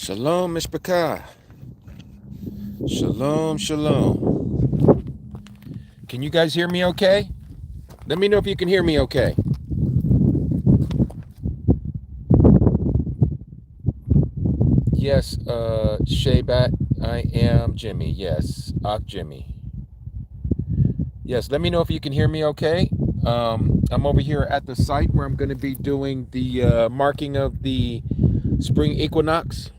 Shalom, Mishpachah. Shalom, shalom. Can you guys hear me okay? Let me know if you can hear me okay. Yes, Shaybat, I am Jimmy. Yes, Jimmy. Yes, let me know if you can hear me okay. I'm over here at the site where I'm going to be doing the marking of the spring equinox.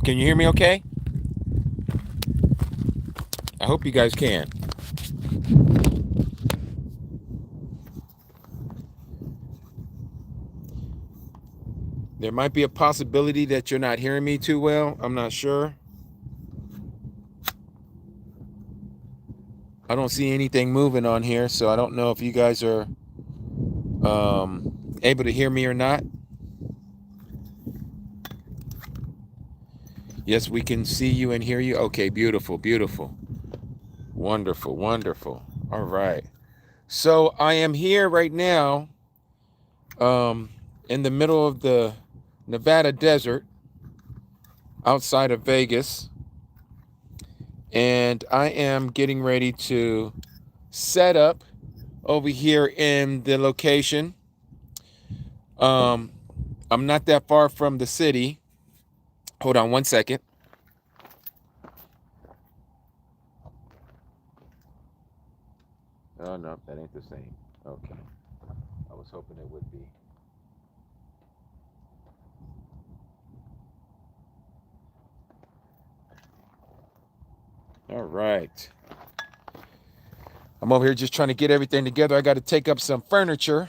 Can you hear me okay? I hope you guys can. There might be a possibility that you're not hearing me too well. I'm not sure. I don't see anything moving on here, so I don't know if you guys are able to hear me or not. Yes, we can see you and hear you. Okay, beautiful, beautiful. Wonderful, wonderful. All right. So I am here right now in the middle of the Nevada desert outside of Vegas. And I am getting ready to set up over here in the location. I'm not that far from the city. Hold on one second. Oh, no, that ain't the same. Okay. I was hoping it would be. All right. I'm over here just trying to get everything together. I got to take up some furniture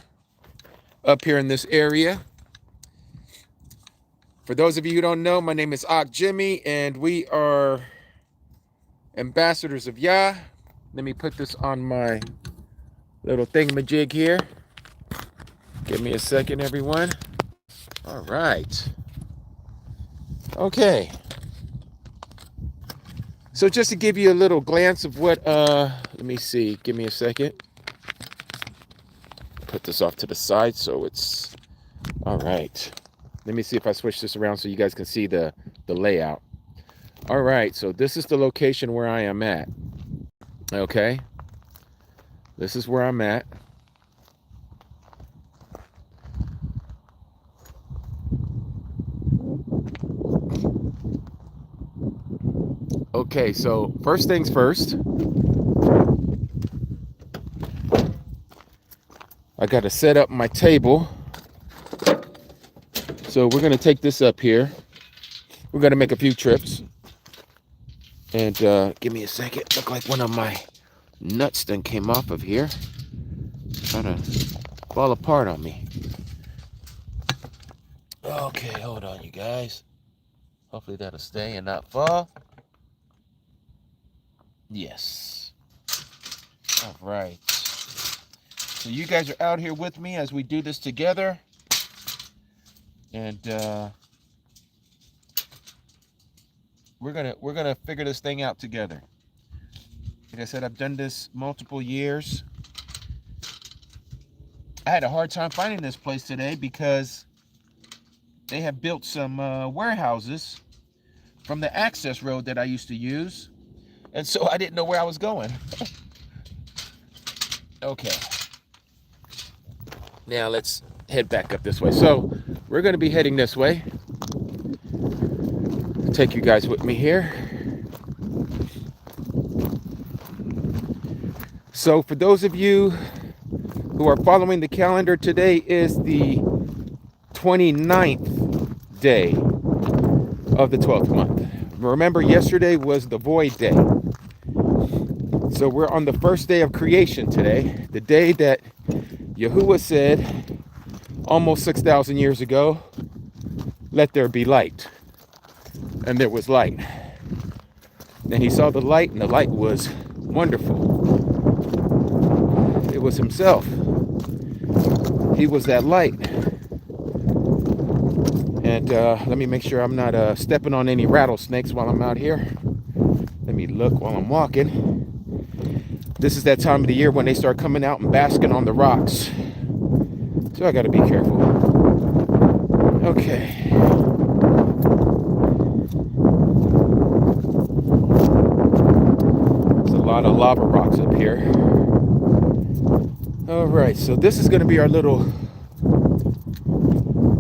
up here in this area. For those of you who don't know, my name is Jimmy, and we are ambassadors of YAH. Let me put this on my little thingamajig here. Give me a second, everyone. All right. Okay. So just to give you a little glance of what, let me see. Give me a second. Put this off to the side so it's, all right. Let me see if I switch this around so you guys can see the layout. All right, so this is the location where I am at. Okay. This is where I'm at. Okay, so first things first. I got to set up my table. So we're going to take this up here. We're going to make a few trips. And give me a second. Look like one of my nuts then came off of here. Trying to fall apart on me. Okay, hold on, you guys. Hopefully that'll stay and not fall. Yes. All right. So you guys are out here with me as we do this together. And we're gonna figure this thing out together. Like I said, I've done this multiple years. I had a hard time finding this place today because they have built some warehouses from the access road that I used to use. And so I didn't know where I was going. Okay. Now let's head back up this way. So we're going to be heading this way. I'll take you guys with me here. So for those of you who are following the calendar, today is the 29th day of the 12th month. Remember, yesterday was the void day. So we're on the first day of creation today, the day that Yahuwah said almost 6,000 years ago, let there be light. And there was light. And he saw the light, and the light was wonderful. It was himself. He was that light. And let me make sure I'm not stepping on any rattlesnakes while I'm out here. Let me look while I'm walking. This is that time of the year when they start coming out and basking on the rocks. So I gotta be careful. Okay. There's a lot of lava rocks up here. All right, so this is gonna be our little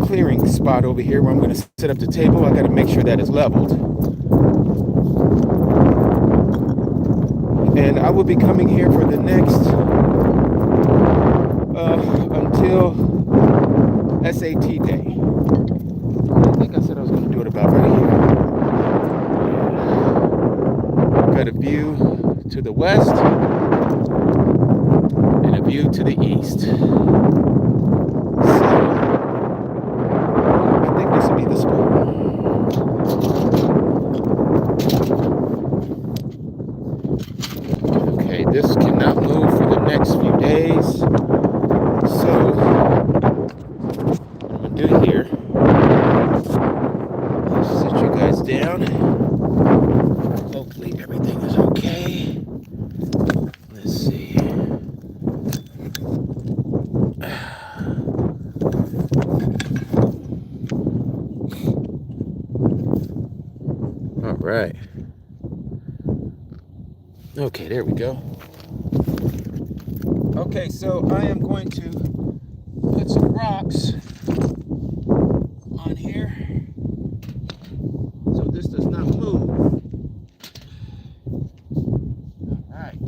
clearing spot over here where I'm gonna set up the table. I gotta make sure that it's leveled. And I will be coming here for the next, until SAT day. I think I said I was going to do it about right here. Got a view to the west and a view to the east. So I think this will be the spot. Okay, this cannot move for the next few days. So what I'm going to do here, sit you guys down. Hopefully everything is okay. Let's see. All right. Okay, there we go. Okay, so I am going to put some rocks on here so this does not move. All right.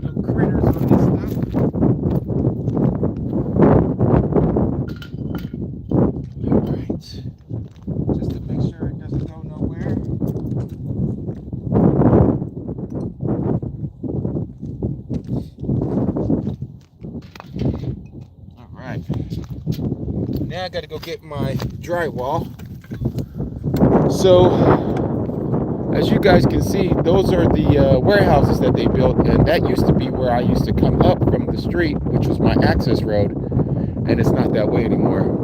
No critters on this stuff. All right. Just to make sure it doesn't go nowhere. All right. Now I got to go get my drywall. So, as you guys can see, those are the warehouses that they built, and that used to be where I used to come up from the street, which was my access road, and it's not that way anymore.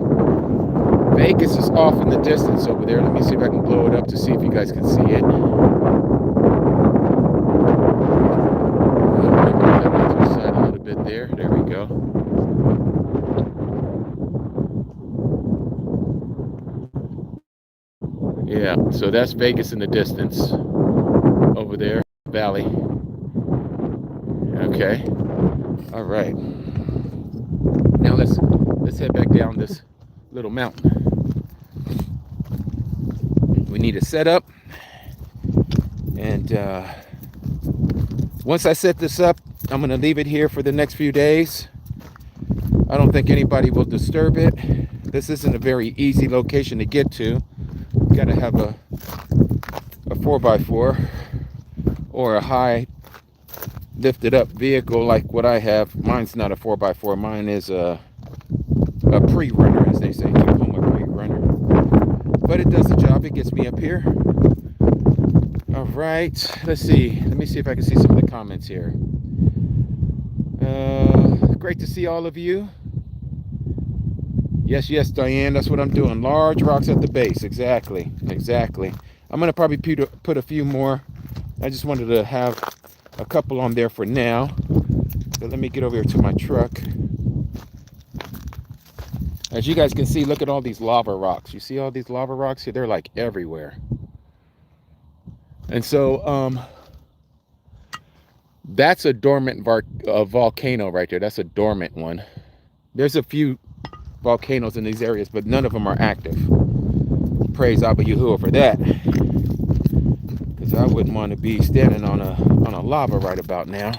Vegas is off in the distance over there. Let me see if I can blow it up to see if you guys can see it. To the side a little bit there. There we go. Yeah, so that's Vegas in the distance over there, valley. Okay. All right. Now let's head back down this little mountain. We need a setup, and once I set this up, I'm gonna leave it here for the next few days. I don't think anybody will disturb it. This isn't a very easy location to get to. You gotta have a 4x4 or a high lifted up vehicle like what I have. Mine's not a 4x4. Mine is a pre-runner, as they say, Tacoma pre-runner. But it does the job. It gets me up here. All right. Let's see. Let me see if I can see some of the comments here. Great to see all of you. Yes, yes, Diane, that's what I'm doing. Large rocks at the base. Exactly. I'm going to probably put a few more. I just wanted to have a couple on there for now. So let me get over here to my truck. As you guys can see, look at all these lava rocks. You see all these lava rocks here? They're like everywhere. And so that's a dormant volcano right there. That's a dormant one. There's a few volcanoes in these areas, but none of them are active. Praise Abba Yahuwah for that, because I wouldn't want to be standing on a lava right about now.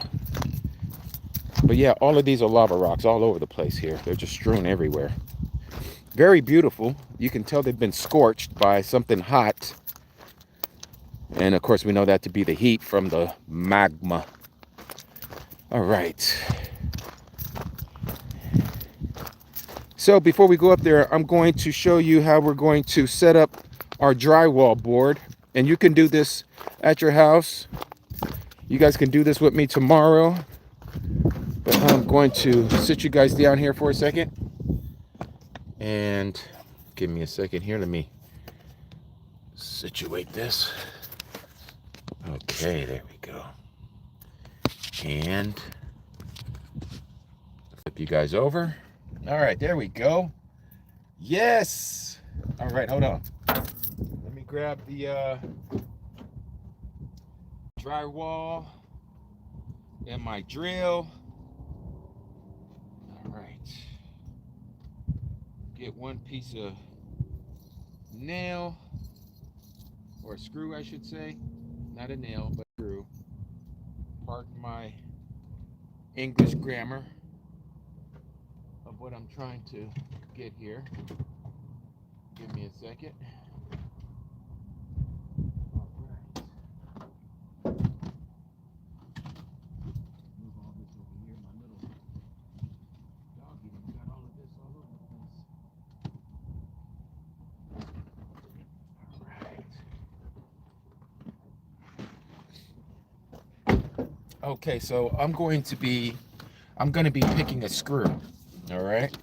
But yeah, all of these are lava rocks all over the place here. They're just strewn everywhere. Very beautiful. You can tell they've been scorched by something hot, and of course we know that to be the heat from the magma. All right. So before we go up there, I'm going to show you how we're going to set up our drywall board. And you can do this at your house. You guys can do this with me tomorrow. But I'm going to sit you guys down here for a second. And give me a second here. Let me situate this. Okay, there we go. And flip you guys over. All right, there we go. Yes. All right, hold on. Let me grab the drywall and my drill. All right. Get one piece of nail, or a screw, I should say. Not a nail, but a screw. Pardon my English grammar of what I'm trying to get here. Give me a second. All right. Move all this over here. My little doggy got all of this all over the place. All right. Okay, so I'm going to be picking a screw. All right.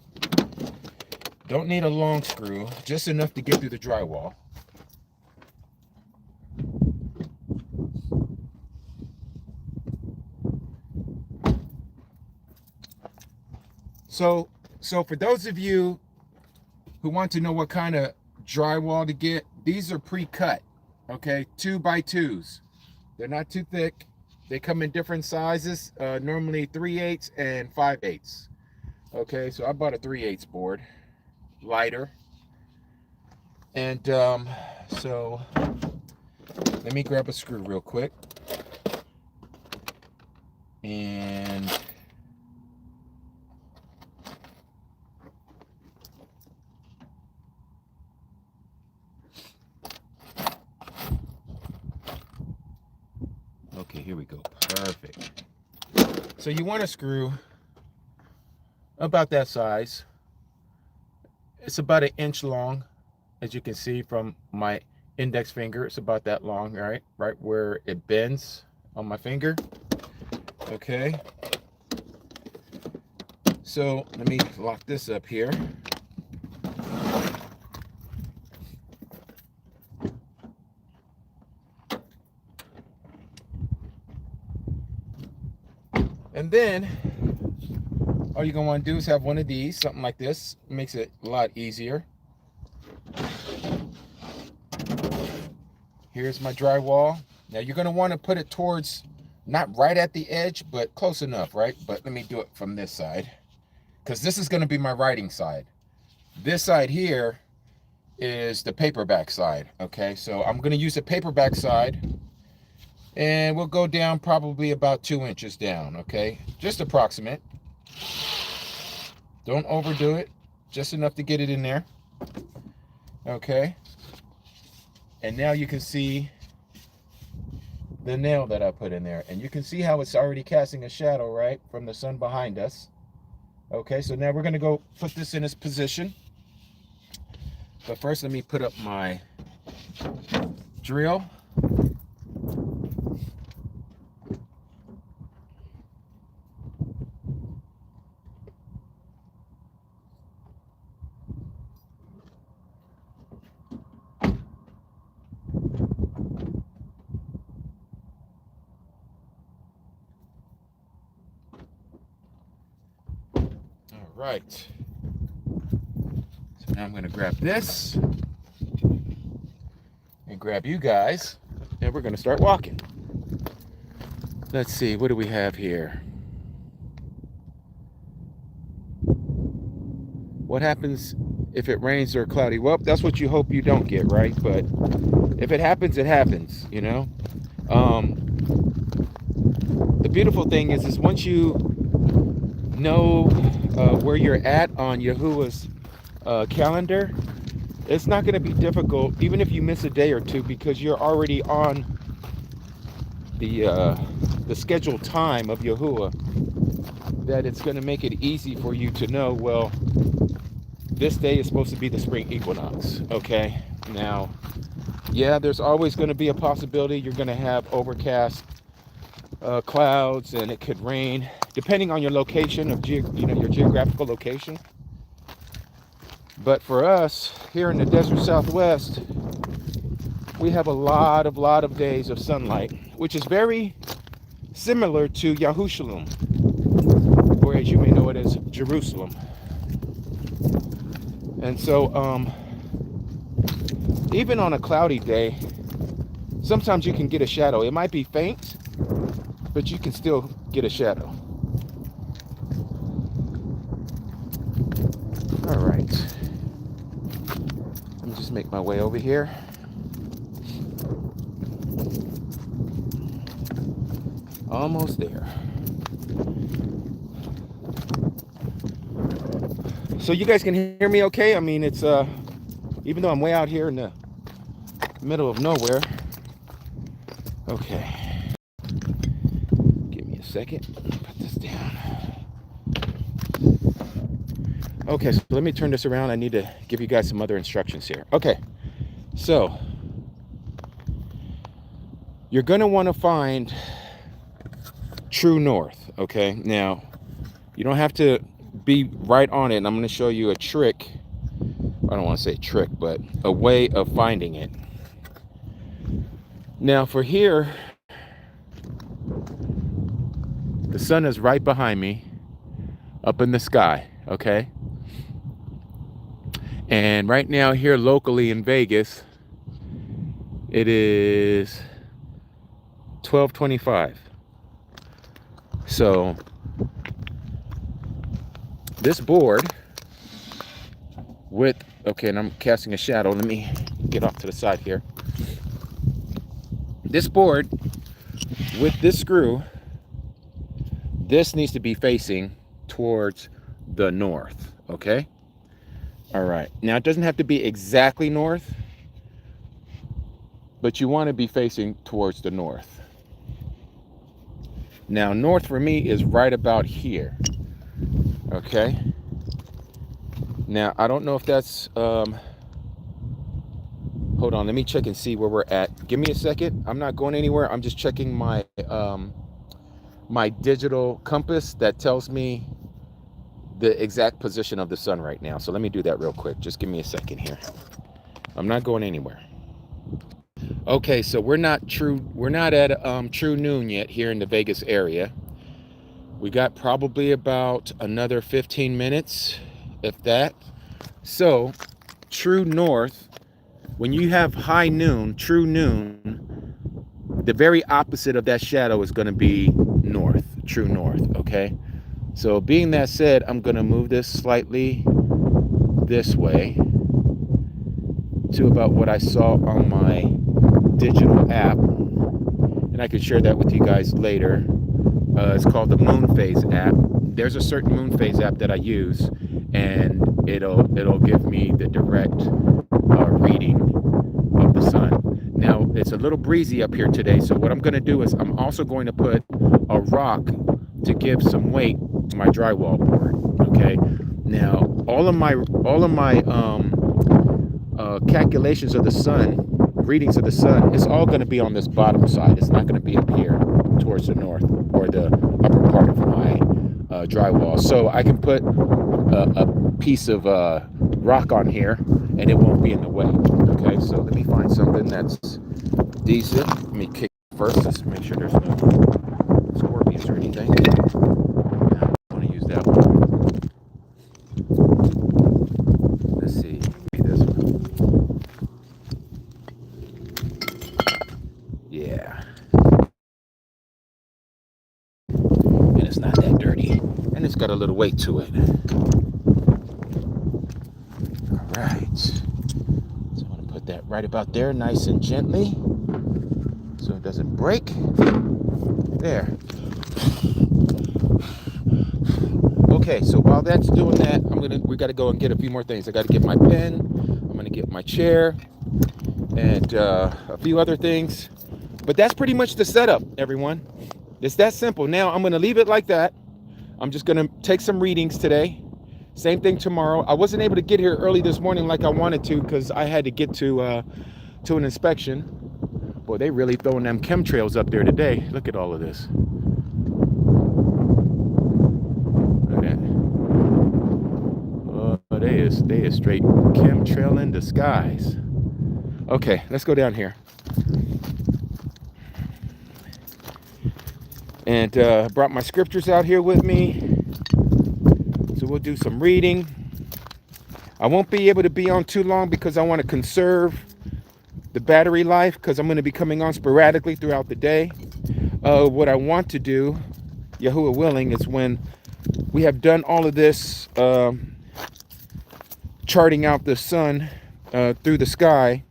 Don't need a long screw, just enough to get through the drywall. So for those of you who want to know what kind of drywall to get, these are pre-cut, okay, 2x2s. They're not too thick. They come in different sizes, normally 3/8 and 5/8. Okay, so I bought a 3/8 board, lighter. And so let me grab a screw real quick. And okay, here we go. Perfect. So you want a screw about that size. It's about 1 inch long, as you can see from my index finger. It's about that long, right where it bends on my finger. Okay, so let me lock this up here. And then all you're gonna want to do is have one of these, something like this. It makes it a lot easier. Here's my drywall. Now you're gonna want to put it towards, not right at the edge, but close enough, right? But let me do it from this side, because this is gonna be my writing side. This side here is the paperback side, okay? So I'm gonna use the paperback side, and we'll go down probably about 2 inches down, okay? Just approximate. Don't overdo it, just enough to get it in there. Okay, and now you can see the nail that I put in there, and you can see how it's already casting a shadow, right, from the sun behind us. Okay, so now we're gonna go put this in its position, but first let me put up my drill. Right. So now I'm going to grab this and grab you guys, and we're going to start walking. Let's see, what do we have here? What happens if it rains or cloudy? Well, that's what you hope you don't get, right? But if it happens, it happens, you know? The beautiful thing is once you know where you're at on Yahuwah's calendar, it's not going to be difficult, even if you miss a day or two, because you're already on the scheduled time of Yahuwah, that it's going to make it easy for you to know, well, this day is supposed to be the spring equinox. Okay, now, yeah, there's always going to be a possibility you're going to have overcast clouds, and it could rain depending on your location of your geographical location. But for us here in the desert Southwest, we have a lot of days of sunlight, which is very similar to Yahushalom, or as you may know it as Jerusalem. And so even on a cloudy day, sometimes you can get a shadow. It might be faint, but you can still get a shadow. All right. Let me just make my way over here. Almost there. So you guys can hear me okay? I mean, it's even though I'm way out here in the middle of nowhere. Okay. Give me a second. Put this down. Okay, so let me turn this around. I need to give you guys some other instructions here. Okay. So you're going to want to find true north, okay? Now, you don't have to be right on it, and I'm going to show you a trick. I don't want to say trick, but a way of finding it. Now, for here, the sun is right behind me, up in the sky, okay? And right now here locally in Vegas, it is 12:25. So this board with, okay, and I'm casting a shadow. Let me get off to the side here. This board with this screw, this needs to be facing towards the north, okay? All right, now it doesn't have to be exactly north, but you want to be facing towards the north. Now, north for me is right about here, okay? Now, I don't know if that's, hold on, let me check and see where we're at. Give me a second. I'm not going anywhere. I'm just checking my, my digital compass that tells me the exact position of the sun right now. So let me do that real quick. Just give me a second here. I'm not going anywhere. Okay, so we're not at true noon yet here in the Vegas area. We got probably about another 15 minutes, if that. So true north, when you have high noon, true noon, the very opposite of that shadow is going to be north, true north, okay? So being that said, I'm going to move this slightly this way to about what I saw on my digital app. And I could share that with you guys later. It's called the moon phase app. There's a certain moon phase app that I use, and it'll give me the direct reading of the sun. Now, it's a little breezy up here today, so what I'm going to do is I'm also going to put a rock to give some weight to my drywall board, okay? Now, all of my calculations of the sun, readings of the sun, it's all going to be on this bottom side. It's not going to be up here towards the north or the upper part of my drywall. So I can put a piece of rock on here and it won't be in the way. Okay, so let me find something that's decent. Let me kick first, just to make sure there's no scorpions or anything. I want to use that one. Let's see, maybe this one. Yeah. And it's not that dirty. And it's got a little weight to it. All right. So I'm going to put that right about there, nice and gently, so it doesn't break. There. Okay, so while that's doing that, we got to go and get a few more things. I got to get my pen. I'm going to get my chair and a few other things. But that's pretty much the setup, everyone. It's that simple. Now I'm going to leave it like that. I'm just going to take some readings today. Same thing tomorrow. I wasn't able to get here early this morning like I wanted to because I had to get to an inspection. Boy, they really throwing them chemtrails up there today. Look at all of this. Look at that. they is straight chemtrail in disguise. Okay, let's go down here. And brought my scriptures out here with me. So we'll do some reading. I won't be able to be on too long because I want to conserve the battery life, because I'm going to be coming on sporadically throughout the day. What I want to do, Yahuwah willing, is when we have done all of this charting out the sun through the sky,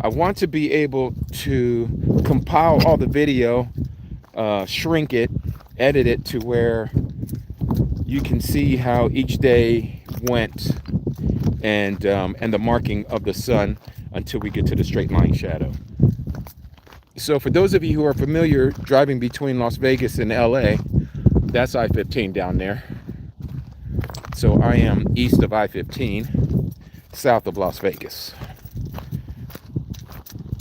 I want to be able to compile all the video, shrink it, edit it to where you can see how each day went, and the marking of the sun until we get to the straight line shadow. So for those of you who are familiar driving between Las Vegas and LA, that's I-15 down there. So I am east of I-15, south of Las Vegas.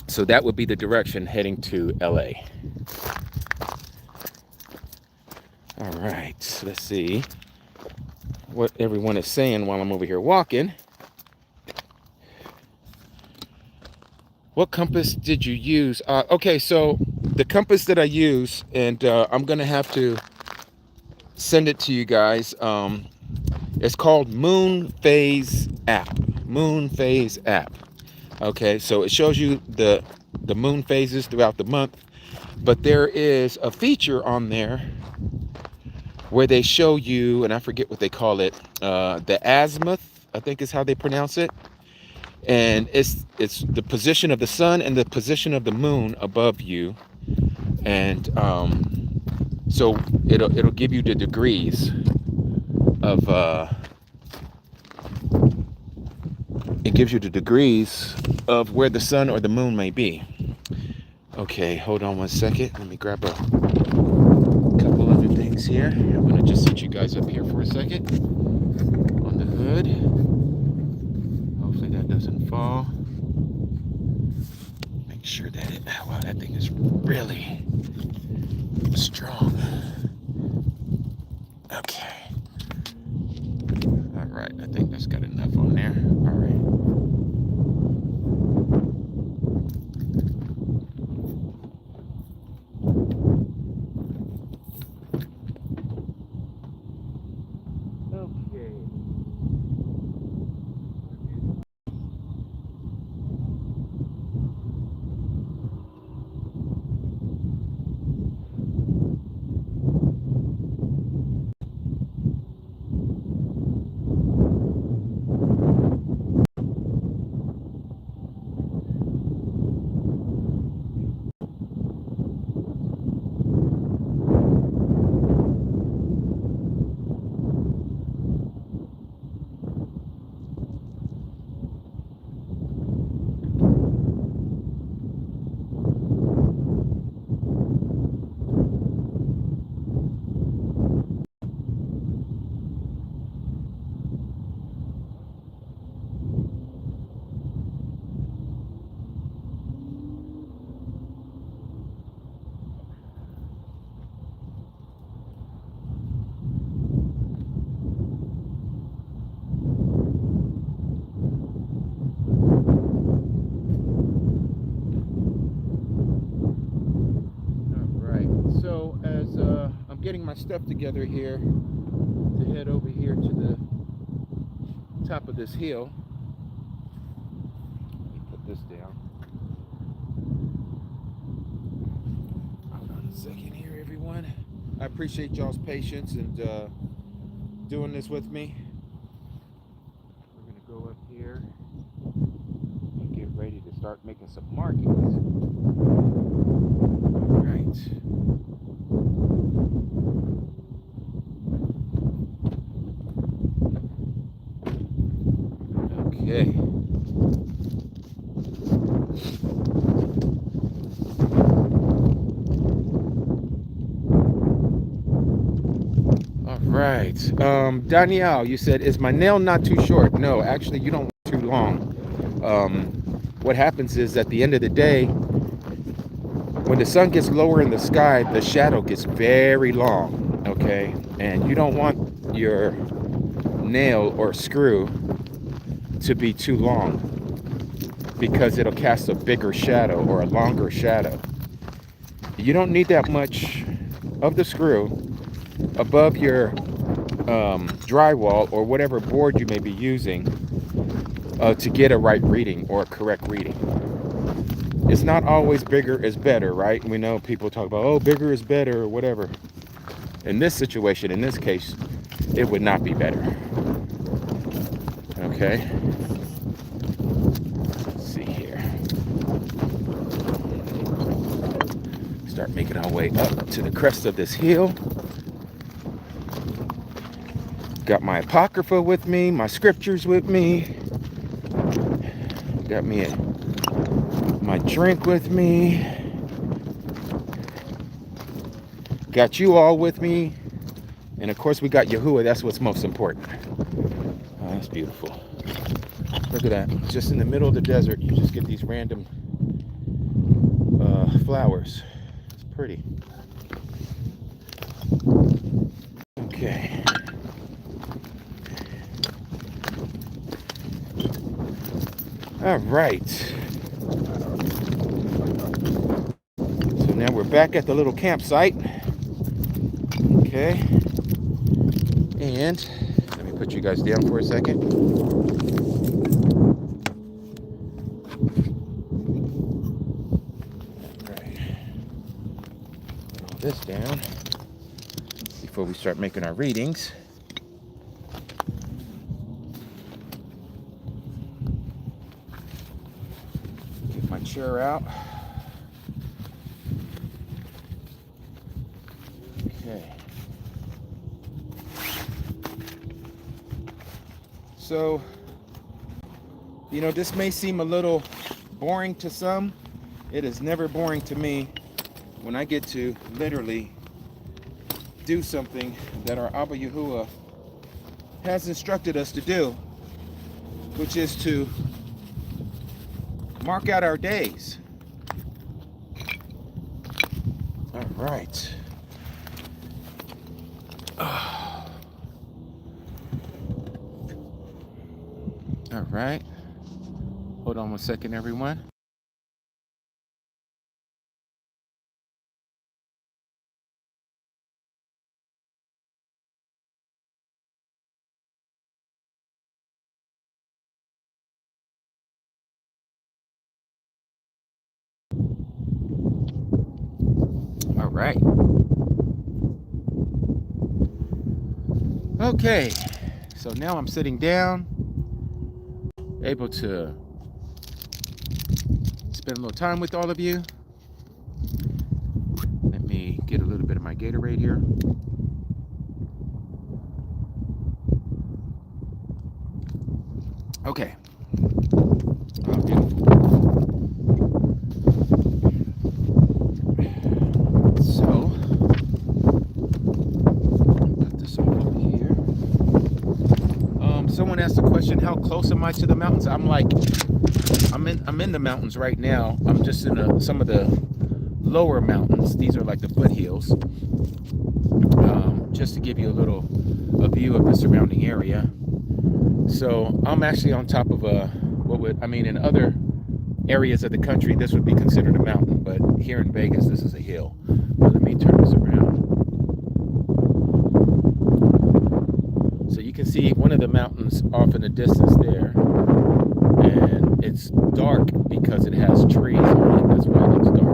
So that would be the direction heading to LA. All right, let's see what everyone is saying while I'm over here walking. What compass did you use? Okay, so the compass that I use, and I'm gonna have to send it to you guys. It's called Moon Phase app. Moon Phase app. Okay, so it shows you the moon phases throughout the month, but there is a feature on there where they show you, and I forget what they call it, the azimuth, I think is how they pronounce it. And it's the position of the sun and the position of the moon above you, and so it'll give you the degrees of it gives you the degrees of where the sun or the moon may be. Okay, hold on one second. Let me grab a couple other things here. I'm gonna just set you guys up here for a second on the hood. Hopefully that doesn't fall. Make sure that wow, that thing is really strong. Okay. All right, I think that's got enough on there. All right. Getting my stuff together here to head over here to the top of this hill. Let me put this down. Hold on a second here, everyone. I appreciate y'all's patience and doing this with me. We're gonna go up here and get ready to start making some markings. All right. Okay. All right. Danielle, you said, is my nail not too short? No, actually, you don't want too long. What happens is at the end of the day, when the sun gets lower in the sky, the shadow gets very long, okay? And you don't want your nail or screw to be too long, because it'll cast a bigger shadow or a longer shadow. You don't need that much of the screw above your drywall or whatever board you may be using to get a right reading or a correct reading. It's not always bigger is better, right? We know people talk about, oh, bigger is better or whatever. In this situation, in this case, it would not be better. Okay. Let's see here. Start making our way up to the crest of this hill. Got my Apocrypha with me, my scriptures with me. Got me my drink with me. Got you all with me. And of course we got Yahuwah. That's what's most important. Oh, that's beautiful. Look at that. Just in the middle of the desert, you just get these random flowers. It's pretty. Okay. All right. So now we're back at the little campsite. Okay. And let me put you guys down for a second. All right. Put all this down before we start making our readings. Get my chair out. Okay. So, you know, this may seem a little boring to some. It is never boring to me when I get to literally do something that our Abba Yahuwah has instructed us to do, which is to mark out our days. All right. All right. Hold on one second, everyone. All right. Okay. So now I'm sitting down, able to spend a little time with all of you. Let me get a little bit of my Gatorade here. Okay. Oh, beautiful. So, put this over here. Someone asked the question, how close am I to the mountains? I'm like, I'm in the mountains right now. I'm just in some of the lower mountains. These are like the foothills. Just to give you a view of the surrounding area. So I'm actually on top of in other areas of the country, this would be considered a mountain, but here in Vegas, this is a hill. But let me turn this around. So you can see one of the mountains off in the distance there, and it's dark because it has trees on it. That's why it looks dark.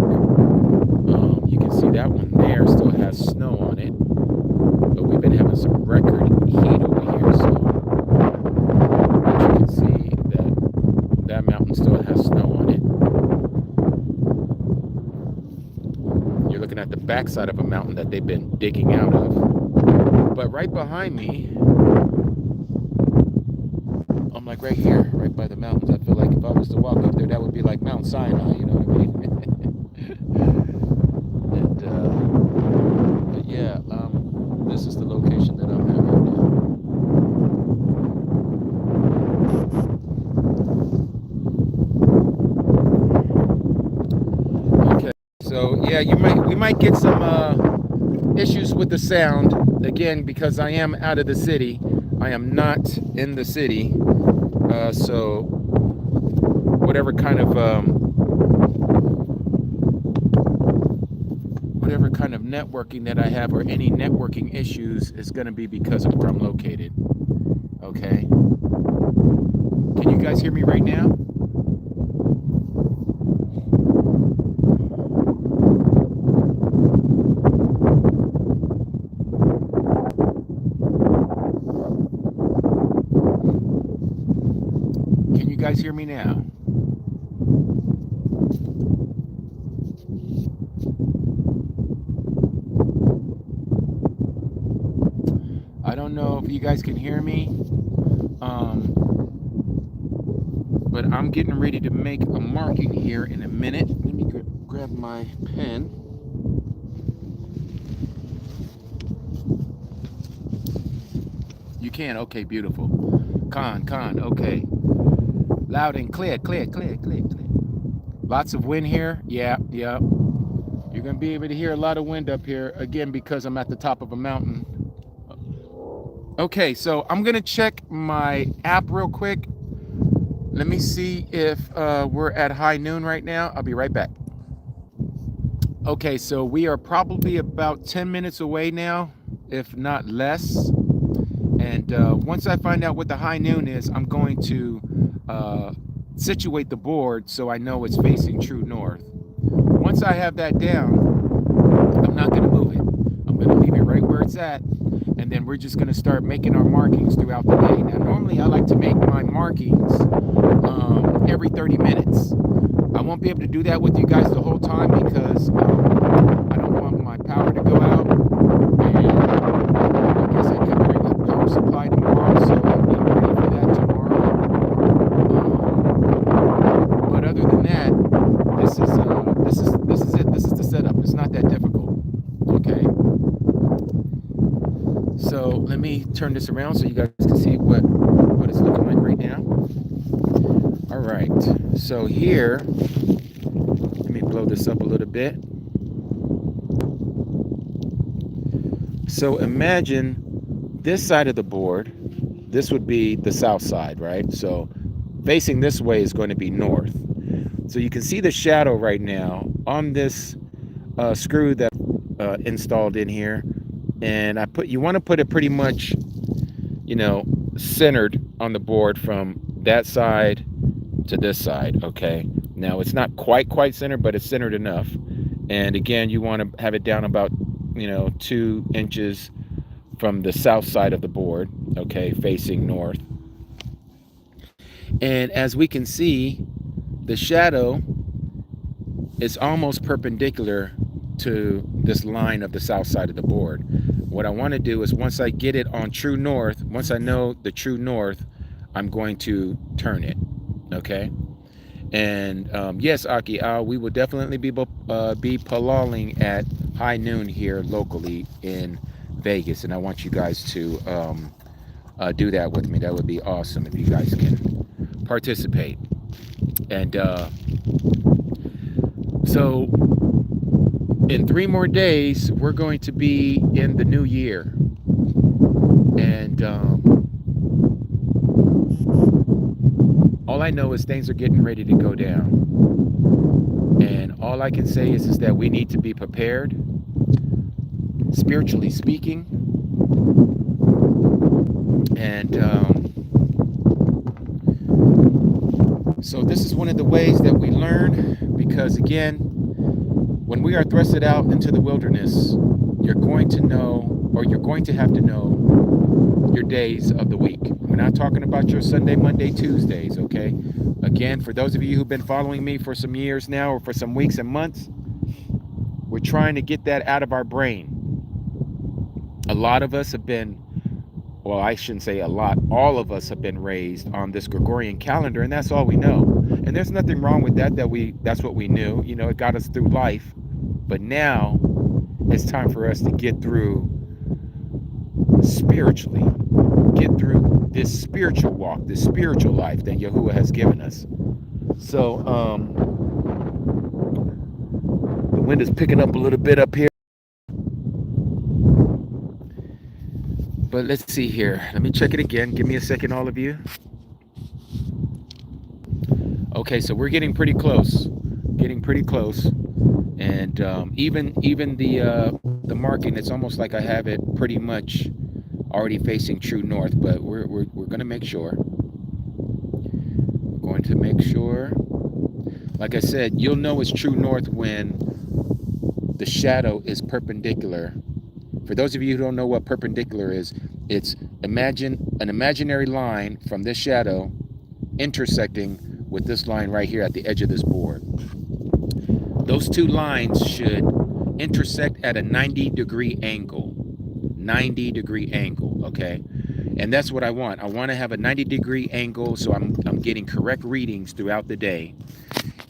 You can see that one there still has snow on it, but we've been having some record heat over here, so you can see that mountain still has snow on it. You're looking at the backside of a mountain that they've been digging out of. But right behind me, I'm like right here, right by the mountains. I feel like if I was to walk up there, that would be like Mount Sinai, you know what I mean? But yeah, this is the location that I'm at right now. Okay, so yeah, we might get some issues with the sound again because I am out of the city. I am not in the city. So whatever kind of networking that I have, or any networking issues, is going to be because of where I'm located. Okay. Can you guys hear me right now? Can you guys hear me now? I don't know if you guys can hear me, but I'm getting ready to make a marking here in a minute. Let me grab my pen. You can? Okay, beautiful. Con, okay. Loud and clear. Lots of wind here. Yeah. You're going to be able to hear a lot of wind up here, again, because I'm at the top of a mountain. Okay, so I'm going to check my app real quick. Let me see if we're at high noon right now. I'll be right back. Okay, so we are probably about 10 minutes away now, if not less. And once I find out what the high noon is, I'm going to situate the board so I know it's facing true north. Once I have that down, I'm not going to move it. I'm going to leave it right where it's at. And then we're just going to start making our markings throughout the day. Now, normally I like to make my markings every 30 minutes. I won't be able to do that with you guys the whole time because I don't want my power to go out. And I guess I can bring a power supply tomorrow, so I'll be ready for that tomorrow. But other than that, this is it. This is the setup. It's not that difficult. Okay. So let me turn this around so you guys can see what it's looking like right now. All right. So here, let me blow this up a little bit. So imagine this side of the board. This would be the south side, right? So facing this way is going to be north. So you can see the shadow right now on this screw that installed in here. And you want to put it pretty much, centered on the board from that side to this side. Okay. Now it's not quite centered, but it's centered enough. And again, you want to have it down about 2 inches from the south side of the board, okay, facing north. And as we can see, the shadow is almost perpendicular to this line of the south side of the board. What I want to do is, once I get it on true north, once I know the true north, I'm going to turn it, okay? And yes, Aki, we will definitely be palaling at high noon here locally in Vegas, and I want you guys to do that with me. That would be awesome if you guys can participate. And so in 3 more days, we're going to be in the new year. And all I know is things are getting ready to go down. And all I can say is that we need to be prepared, spiritually speaking. And so this is one of the ways that we learn, because again, when we are thrusted out into the wilderness, you're going to have to know your days of the week. We're not talking about your Sunday, Monday, Tuesdays, okay? Again, for those of you who've been following me for some years now, or for some weeks and months, we're trying to get that out of our brain. A lot of us have been, well, I shouldn't say a lot, all of us have been raised on this Gregorian calendar, and that's all we know. And there's nothing wrong with that, that's what we knew. It got us through life. But now it's time for us to get through spiritually, get through this spiritual walk, this spiritual life that Yahuwah has given us. So the wind is picking up a little bit up here. But let's see here. Let me check it again. Give me a second, all of you. Okay, so we're getting pretty close. Getting pretty close. And even the marking, it's almost like I have it pretty much already facing true north, but we're going to make sure. We're going to make sure. Like I said, you'll know it's true north when the shadow is perpendicular. For those of you who don't know what perpendicular is, it's imagine an imaginary line from this shadow intersecting with this line right here at the edge of this board. Those two lines should intersect at a 90-degree angle. 90-degree angle, okay? And that's what I want. I want to have a 90-degree angle so I'm getting correct readings throughout the day.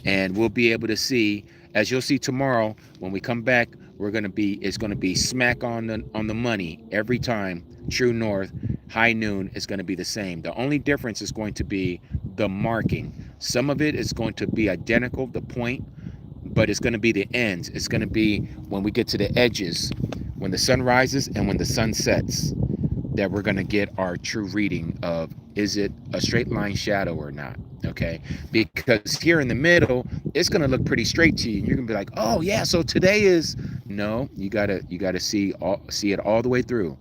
And we'll be able to see, as you'll see tomorrow when we come back, it's going to be smack on the money every time. True north, high noon is going to be the same. The only difference is going to be the marking. Some of it is going to be identical, the point, but it's going to be the ends. It's going to be when we get to the edges, when the sun rises and when the sun sets, that we're going to get our true reading of, is it a straight line shadow or not? Okay, because here in the middle, it's going to look pretty straight to you. You're going to be like, oh yeah, so today is. No, you gotta see it all the way through,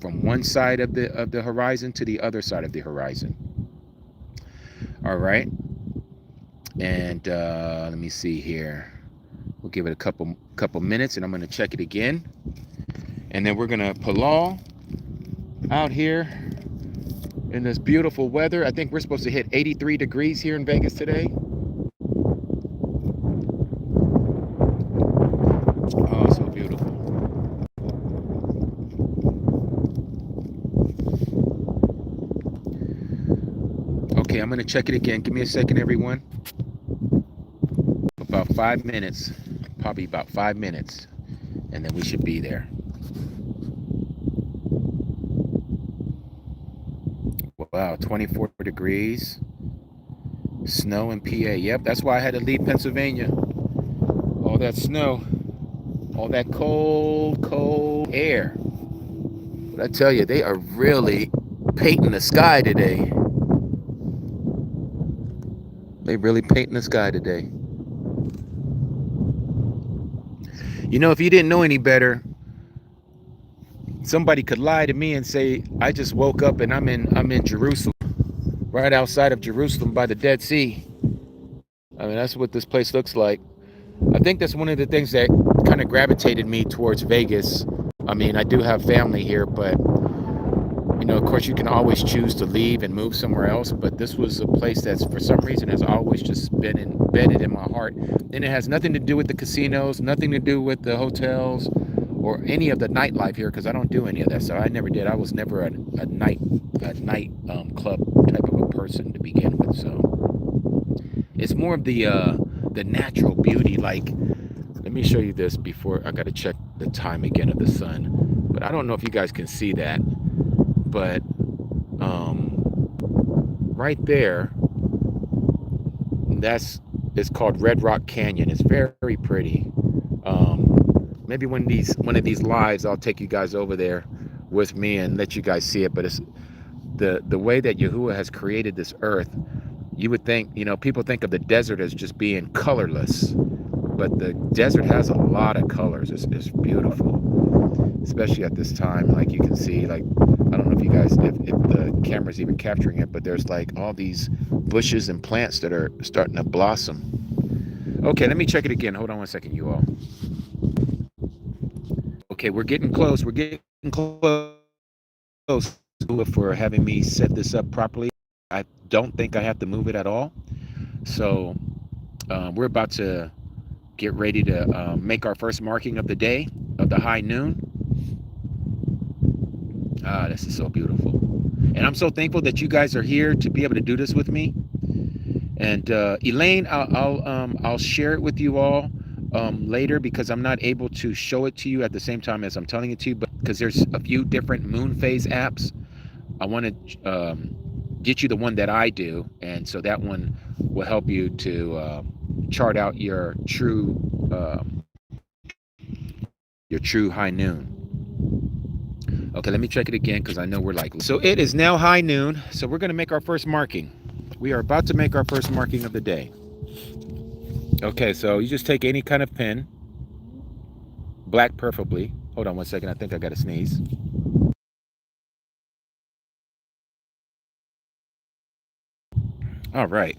from one side of the horizon to the other side of the horizon. All right, and let me see here. We'll give it a couple minutes, and I'm going to check it again, and then we're going to palal out here in this beautiful weather. I think we're supposed to hit 83 degrees here in Vegas today. Oh, so beautiful. Okay, I'm going to check it again. Give me a second, everyone. About 5 minutes, probably about 5 minutes, and then we should be there. Wow, 24 degrees. Snow in PA. Yep, that's why I had to leave Pennsylvania. All that snow, all that cold air. But I tell you, they are really painting the sky today. They really painting the sky today. You know, if you didn't know any better, somebody could lie to me and say, I just woke up and I'm in Jerusalem, right outside of Jerusalem by the Dead Sea. I mean, that's what this place looks like. I think that's one of the things that kind of gravitated me towards Vegas. I mean, I do have family here, but you know, of course, you can always choose to leave and move somewhere else. But this was a place that's, for some reason, has always just been embedded in my heart. And it has nothing to do with the casinos, nothing to do with the hotels, or any of the nightlife here, because I don't do any of that. So I never did. I was never a night club type of a person to begin with. So it's more of the natural beauty. Like, let me show you this before I got to check the time again of the sun. But I don't know if you guys can see that. But right there, it's called Red Rock Canyon. It's very pretty. Maybe one of these lives, I'll take you guys over there with me and let you guys see it. But it's the way that Yahuwah has created this earth. You would think, you know, people think of the desert as just being colorless, but the desert has a lot of colors. It's beautiful, especially at this time. Like you can see, like, I don't know if you guys, if the camera's even capturing it, but there's like all these bushes and plants that are starting to blossom. Okay, let me check it again. Hold on one second, you all. Okay, we're getting close. We're getting close for having me set this up properly. I don't think I have to move it at all. So we're about to get ready to make our first marking of the day, of the high noon. Ah, this is so beautiful. And I'm so thankful that you guys are here to be able to do this with me. And Elaine, I'll share it with you all later, because I'm not able to show it to you at the same time as I'm telling it to you, but because there's a few different moon phase apps. I want to get you the one that I do, and so that one will help you to chart out your true high noon. Okay, let me check it again, because I know we're like, so it is now high noon, so we're going to make our first marking. We are about to make our first marking of the day. Okay, so you just take any kind of pen, black preferably. Hold on one second, I think I got to sneeze. All right.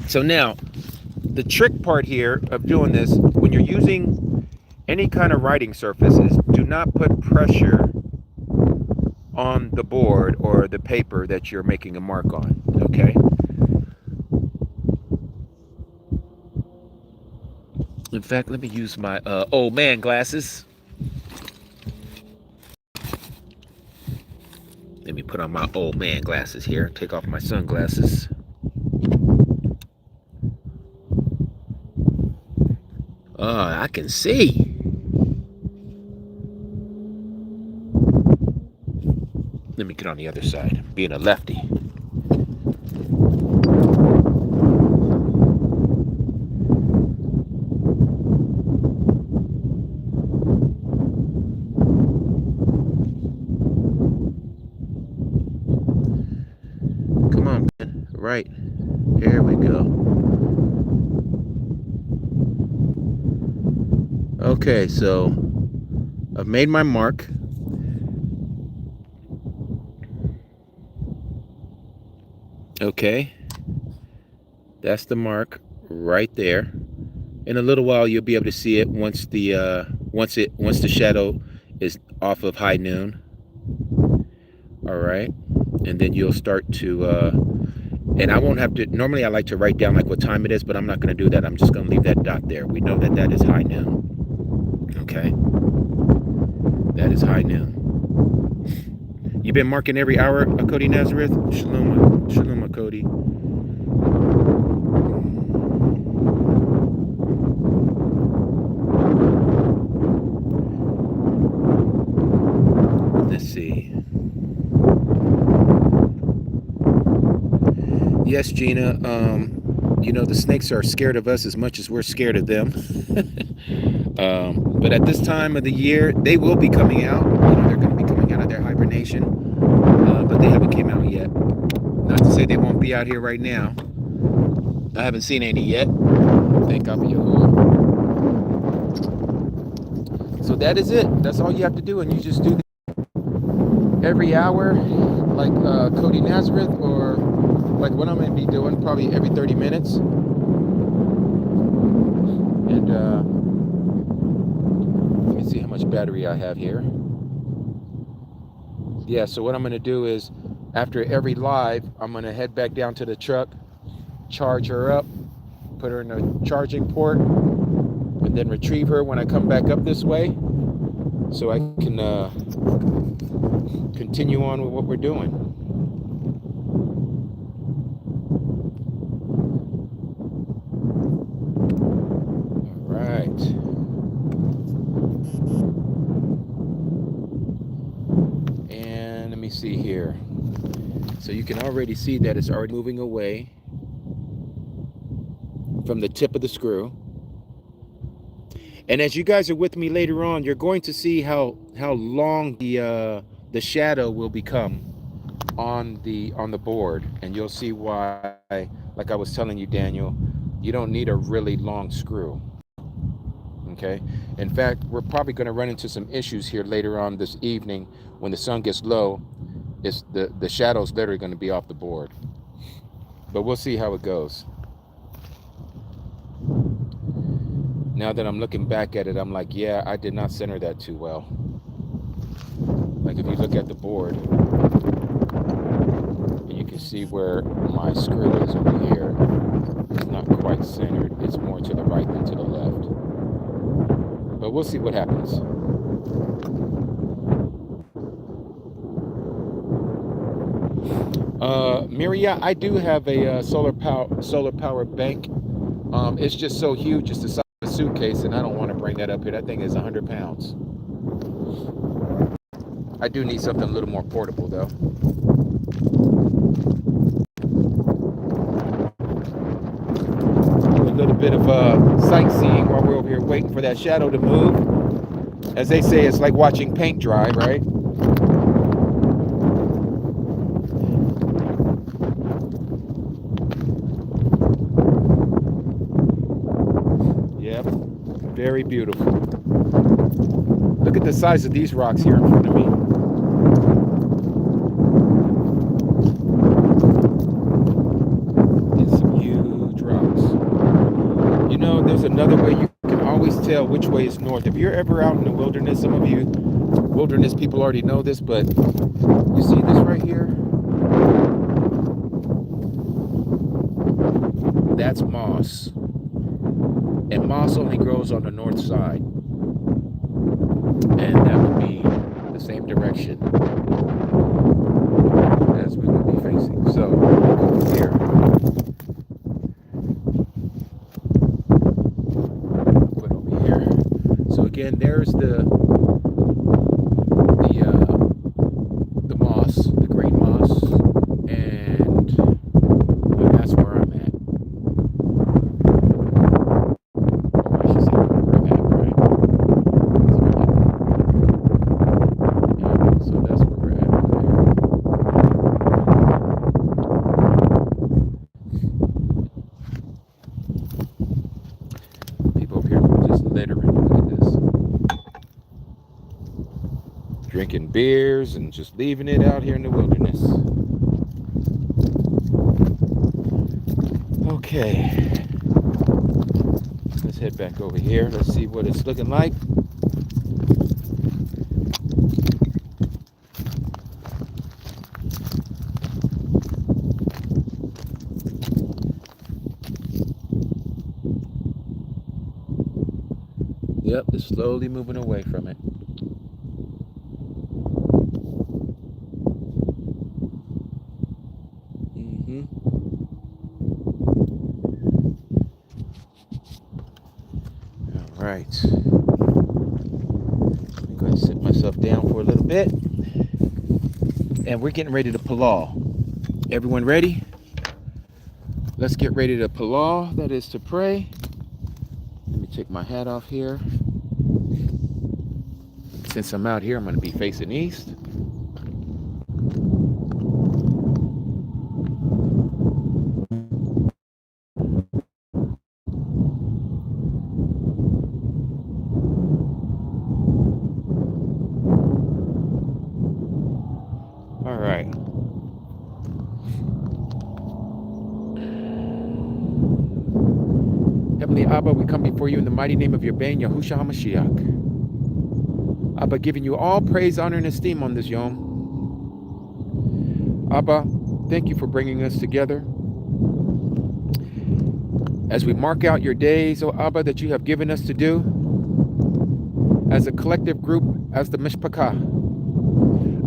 So now, the trick part here of doing this, when you're using any kind of writing surface, is do not put pressure on the board or the paper that you're making a mark on, okay? In fact, let me use my old man glasses. Let me put on my old man glasses here, take off my sunglasses. I can see. Let me get on the other side, being a lefty. Come on, man. Right. There we go. Okay, so I've made my mark. Okay, that's the mark right there. In a little while, you'll be able to see it once the shadow is off of high noon. All right, and then you'll start to and I won't have to. Normally, I like to write down like what time it is, but I'm not going to do that. I'm just going to leave that dot there. We know that that is high noon. Okay, that is high noon. You've been marking every hour, Cody Nazareth. Shalom, shalom, Cody. Let's see. Yes, Gina. You know, the snakes are scared of us as much as we're scared of them. But at this time of the year, they will be coming out. You know, they're going to be coming out of their hibernation, but they haven't came out yet. Not to say they won't be out here right now. I haven't seen any yet. Thank God for Yahuwah. So that is it. That's all you have to do, and you just do every hour, like Cody Nazareth, or like what I'm going to be doing, probably every 30 minutes. And let me see how much battery I have here. Yeah, so what I'm going to do is, after every live, I'm going to head back down to the truck, charge her up, put her in a charging port, and then retrieve her when I come back up this way, so I can continue on with what we're doing. All right. And let me see here. So you can already see that it's already moving away from the tip of the screw. And as you guys are with me later on, you're going to see how long the shadow will become on the board, and you'll see why. Like I was telling you, Daniel, you don't need a really long screw. Okay. In fact, we're probably going to run into some issues here later on this evening when the sun gets low. It's the shadow's literally going to be off the board, but we'll see how it goes. Now that I'm looking back at it, I'm like, yeah, I did not center that too well. Like if you look at the board, you can see where my screw is over here. It's not quite centered. It's more to the right than to the left. But we'll see what happens. Miria, I do have a solar power bank. It's just so huge, it's the size of a suitcase, and I don't want to bring that up here. That thing is 100 pounds. I do need something a little more portable, though. A little bit of sightseeing while we're over here waiting for that shadow to move. As they say, it's like watching paint dry, right? very beautiful. Look at the size of these rocks here in front of me. These some huge rocks. You know, there's another way you can always tell which way is north. If you're ever out in the wilderness, some of you wilderness people already know this, but you see this right here? That's moss. And moss only grows on the north side. And that would be the same direction as we would be facing. So, over here. Put over here. So again, there's the moss, the green moss, and that's where I'm at. Or I should say where we're at, right? Yeah, so that's where we're at over there. People up here just littering. Look at this. Drinking beers and just leaving it out here in the wilderness. Okay. Let's head back over here. Let's see what it's looking like. Yep, it's slowly moving away from it. All right. I'm going to sit myself down for a little bit. And we're getting ready to palal. Everyone ready? Let's get ready to palal, that is to pray. Let me take my hat off here. Since I'm out here, I'm going to be facing east. All right. Heavenly Abba, we come before you in the mighty name of your Ben, Yahushua HaMashiach. Abba, giving you all praise, honor, and esteem on this Yom. Abba, thank you for bringing us together. As we mark out your days, oh Abba, that you have given us to do, as a collective group, as the Mishpachah.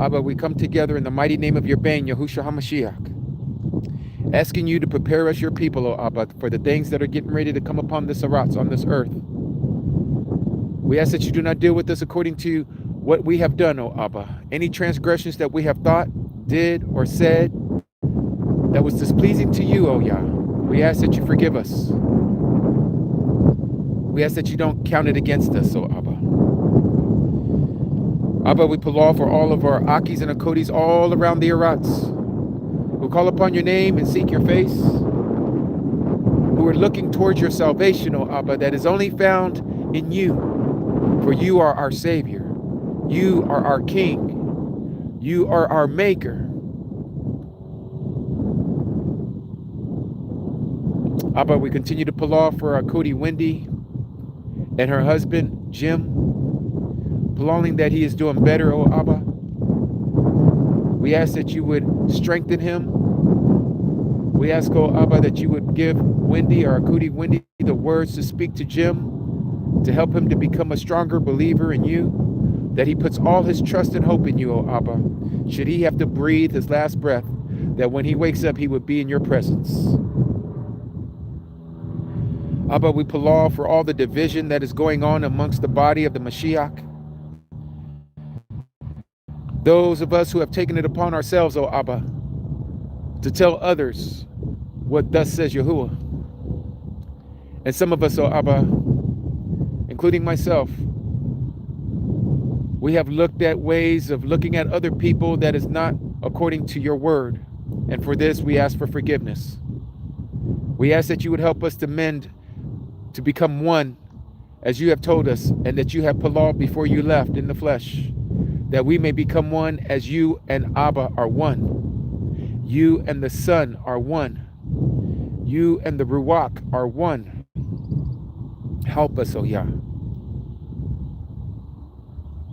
Abba, we come together in the mighty name of your Ben, Yahushua HaMashiach, asking you to prepare us, your people, oh Abba, for the things that are getting ready to come upon this Aratz, on this earth. We ask that you do not deal with us according to what we have done, O Abba. Any transgressions that we have thought, did, or said that was displeasing to you, O Yah, we ask that you forgive us. We ask that you don't count it against us, O Abba. Abba, we palal for all of our Akis and Akodis all around the Aratz, who call upon your name and seek your face, who are looking towards your salvation, O Abba, that is only found in you. For you are our Savior. You are our King. You are our Maker. Abba, we continue to palal for our Cody Wendy and her husband, Jim, palaling that he is doing better, oh Abba. We ask that you would strengthen him. We ask, oh Abba, that you would give Wendy, or Cody Wendy, the words to speak to Jim, to help him to become a stronger believer in you, that he puts all his trust and hope in you, O Abba. Should he have to breathe his last breath, that when he wakes up, he would be in your presence. Abba, we palal for all the division that is going on amongst the body of the Mashiach. Those of us who have taken it upon ourselves, O Abba, to tell others what thus says Yahuwah. And some of us, O Abba, including myself, we have looked at ways of looking at other people that is not according to your word. And for this, we ask for forgiveness. We ask that you would help us to mend, to become one as you have told us, and that you have palal before you left in the flesh, that we may become one as you and Abba are one. You and the Son are one. You and the Ruach are one. Help us, O Yah.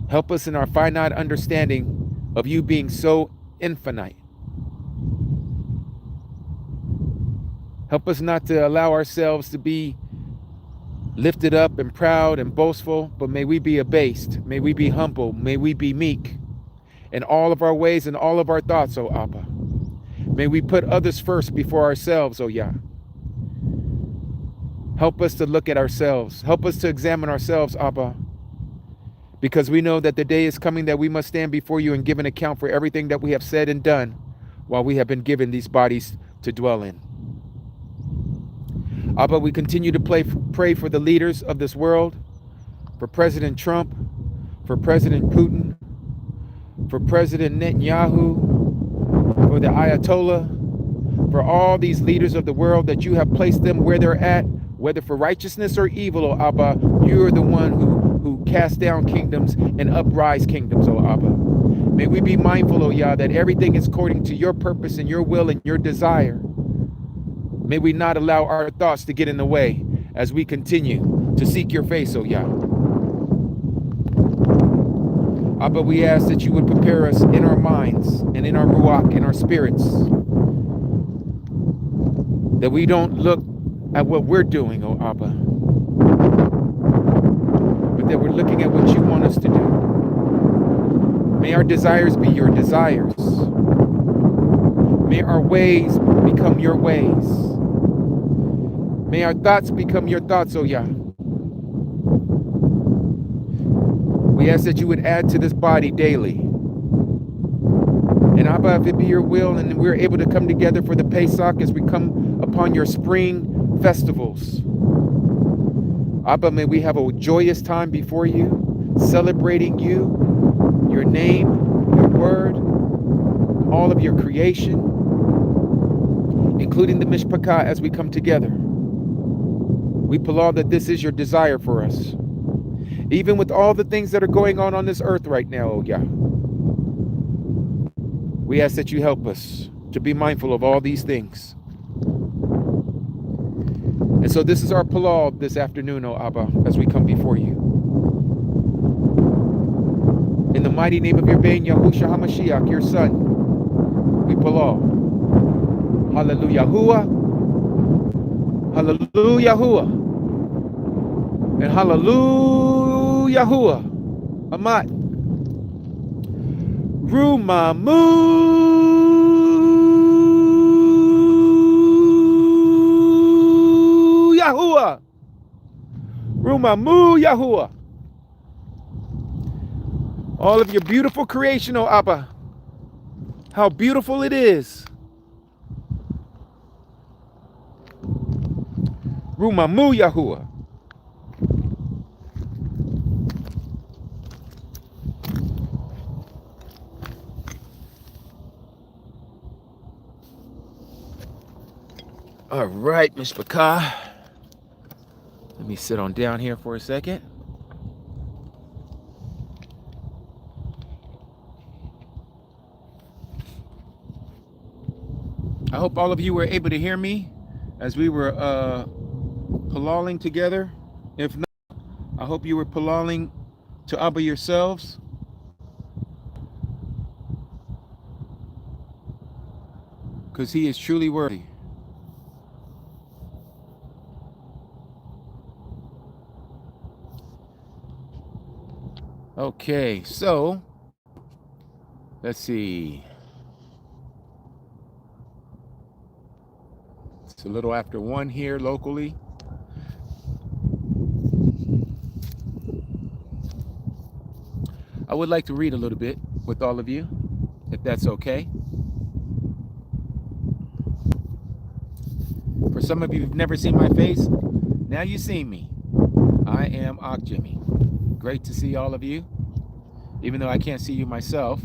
Help us in our finite understanding of you being so infinite. Help us not to allow ourselves to be lifted up and proud and boastful, but may we be abased. May we be humble. May we be meek in all of our ways and all of our thoughts, O Abba. May we put others first before ourselves, O Yah. Help us to look at ourselves. Help us to examine ourselves, Abba, because we know that the day is coming that we must stand before you and give an account for everything that we have said and done while we have been given these bodies to dwell in. Abba, we continue to pray for the leaders of this world, for President Trump, for President Putin, for President Netanyahu, for the Ayatollah, for all these leaders of the world that you have placed them where they're at, whether for righteousness or evil, O Abba. You are the one who cast down kingdoms and uprise kingdoms, O Abba. May we be mindful, O Yah, that everything is according to your purpose and your will and your desire. May we not allow our thoughts to get in the way as we continue to seek your face, O Yah. Abba, we ask that you would prepare us in our minds and in our ruach, in our spirits, that we don't look at what we're doing, O Abba, but that we're looking at what you want us to do. May our desires be your desires. May our ways become your ways. May our thoughts become your thoughts, O Yah. We ask that you would add to this body daily. And Abba, if it be your will and we're able to come together for the Pesach as we come upon your spring festivals, Abba, may we have a joyous time before you, celebrating you, your name, your word, all of your creation, including the Mishpachah as we come together. We palal that this is your desire for us. Even with all the things that are going on this earth right now, O Yah. We ask that you help us to be mindful of all these things. And so this is our palal this afternoon, O Abba, as we come before you. In the mighty name of your Ben, Yahushua HaMashiach, your son, we palal. Hallelujah. Hallelujah. And hallelujah, Amat. Rumamu Yahuwah. Rumamu Yahuwah. All of your beautiful creation, O Abba. How beautiful it is. Rumamu Yahuwah. All right, Miss Bakah. Let me sit on down here for a second. I hope all of you were able to hear me as we were palaling together. If not, I hope you were palaling to Abba yourselves. Because he is truly worthy. Okay, so let's see. It's a little after 1 here locally. I would like to read a little bit with all of you, if that's okay. For some of you who've never seen my face, now you see me. I am Ak Jimmy. Great to see all of you, even though I can't see you myself,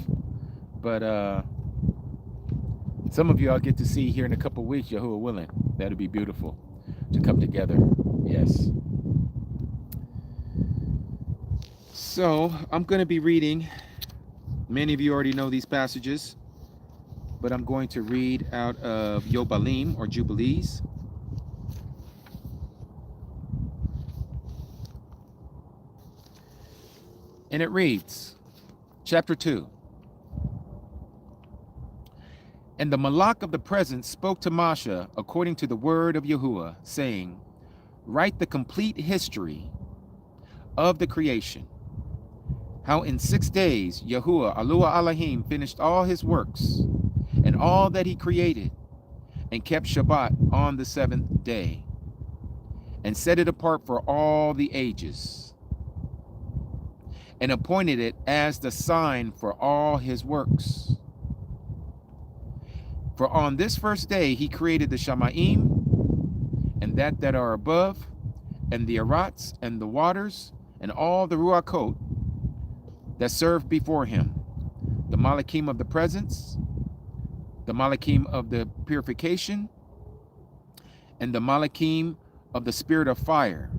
but some of you I'll get to see here in a couple weeks, Yahuwah willing. That'll be beautiful to come together. Yes. So I'm going to be reading. Many of you already know these passages, but I'm going to read out of Yobalim, or Jubilees. And it reads, chapter 2. And the Malak of the presence spoke to Moshe according to the word of Yahuwah, saying, write the complete history of the creation, how in 6 days Yahuwah Alua Elohim finished all his works and all that he created, and kept Shabbat on the 7th day, and set it apart for all the ages, and appointed it as the sign for all his works. For on this first day he created the Shamaim, and that are above, and the Arats, and the waters, and all the Ruachot that serve before him, the Malakim of the presence, the Malakim of the purification, and the Malakim of the spirit of fire,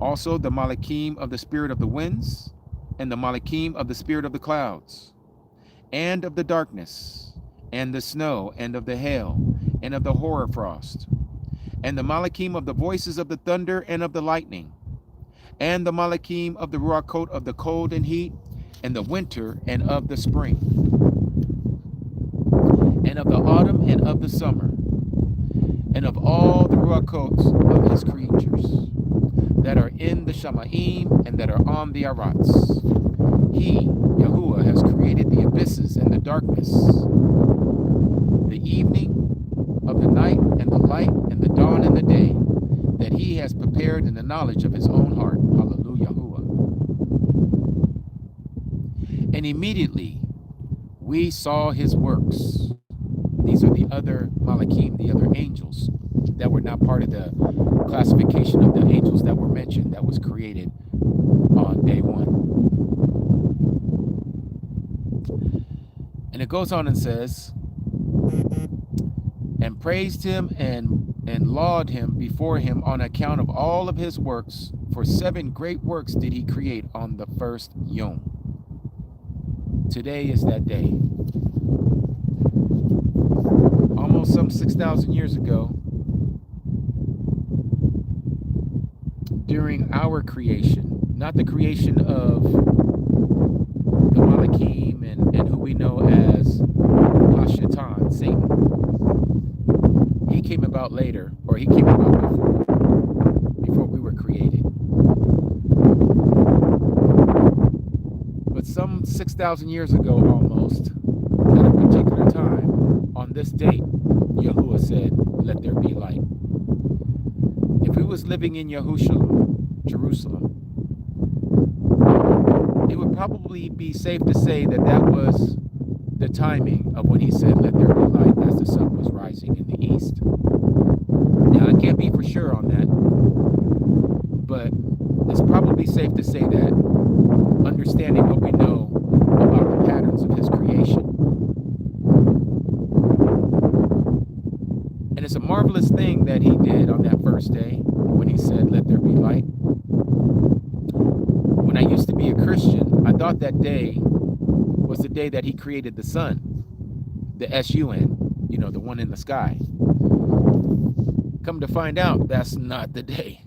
also the Malakim of the spirit of the winds, and the Malakim of the spirit of the clouds, and of the darkness, and the snow, and of the hail, and of the hoarfrost, and the Malakim of the voices of the thunder and of the lightning, and the Malakim of the Ruachot of the cold and heat, and the winter and of the spring, and of the autumn and of the summer, and of all the Ruachots of his creatures that are in the Shamaim and that are on the Arats. He, Yahuwah, has created the abysses and the darkness, the evening of the night, and the light, and the dawn and the day, that he has prepared in the knowledge of his own heart. Hallelujah. And immediately we saw his works. These are the other Malakim, the other angels that were not part of the classification of the angels that were mentioned, that was created on day one. And it goes on and says, and praised him and lauded him before him on account of all of his works, for 7 great works did he create on the first Yom. Today is that day. Almost some 6,000 years ago, during our creation, not the creation of the Malakim and who we know as Hashatan, Satan. He came about later, or he came about before we were created. But some 6,000 years ago almost, at a particular time, on this date, Yahuwah said, let there be light. If we was living in Yahushua, Jerusalem, it would probably be safe to say that that was the timing of when he said, let there be light, as the sun was rising in the east. Now, I can't be for sure on that, but it's probably safe to say that, understanding what we know about the patterns of his creation. And it's a marvelous thing that he did on that first day when he said, let there be light. When I used to be a Christian, I thought that day was the day that he created the sun, the S-U-N, you know, the one in the sky. Come to find out, that's not the day.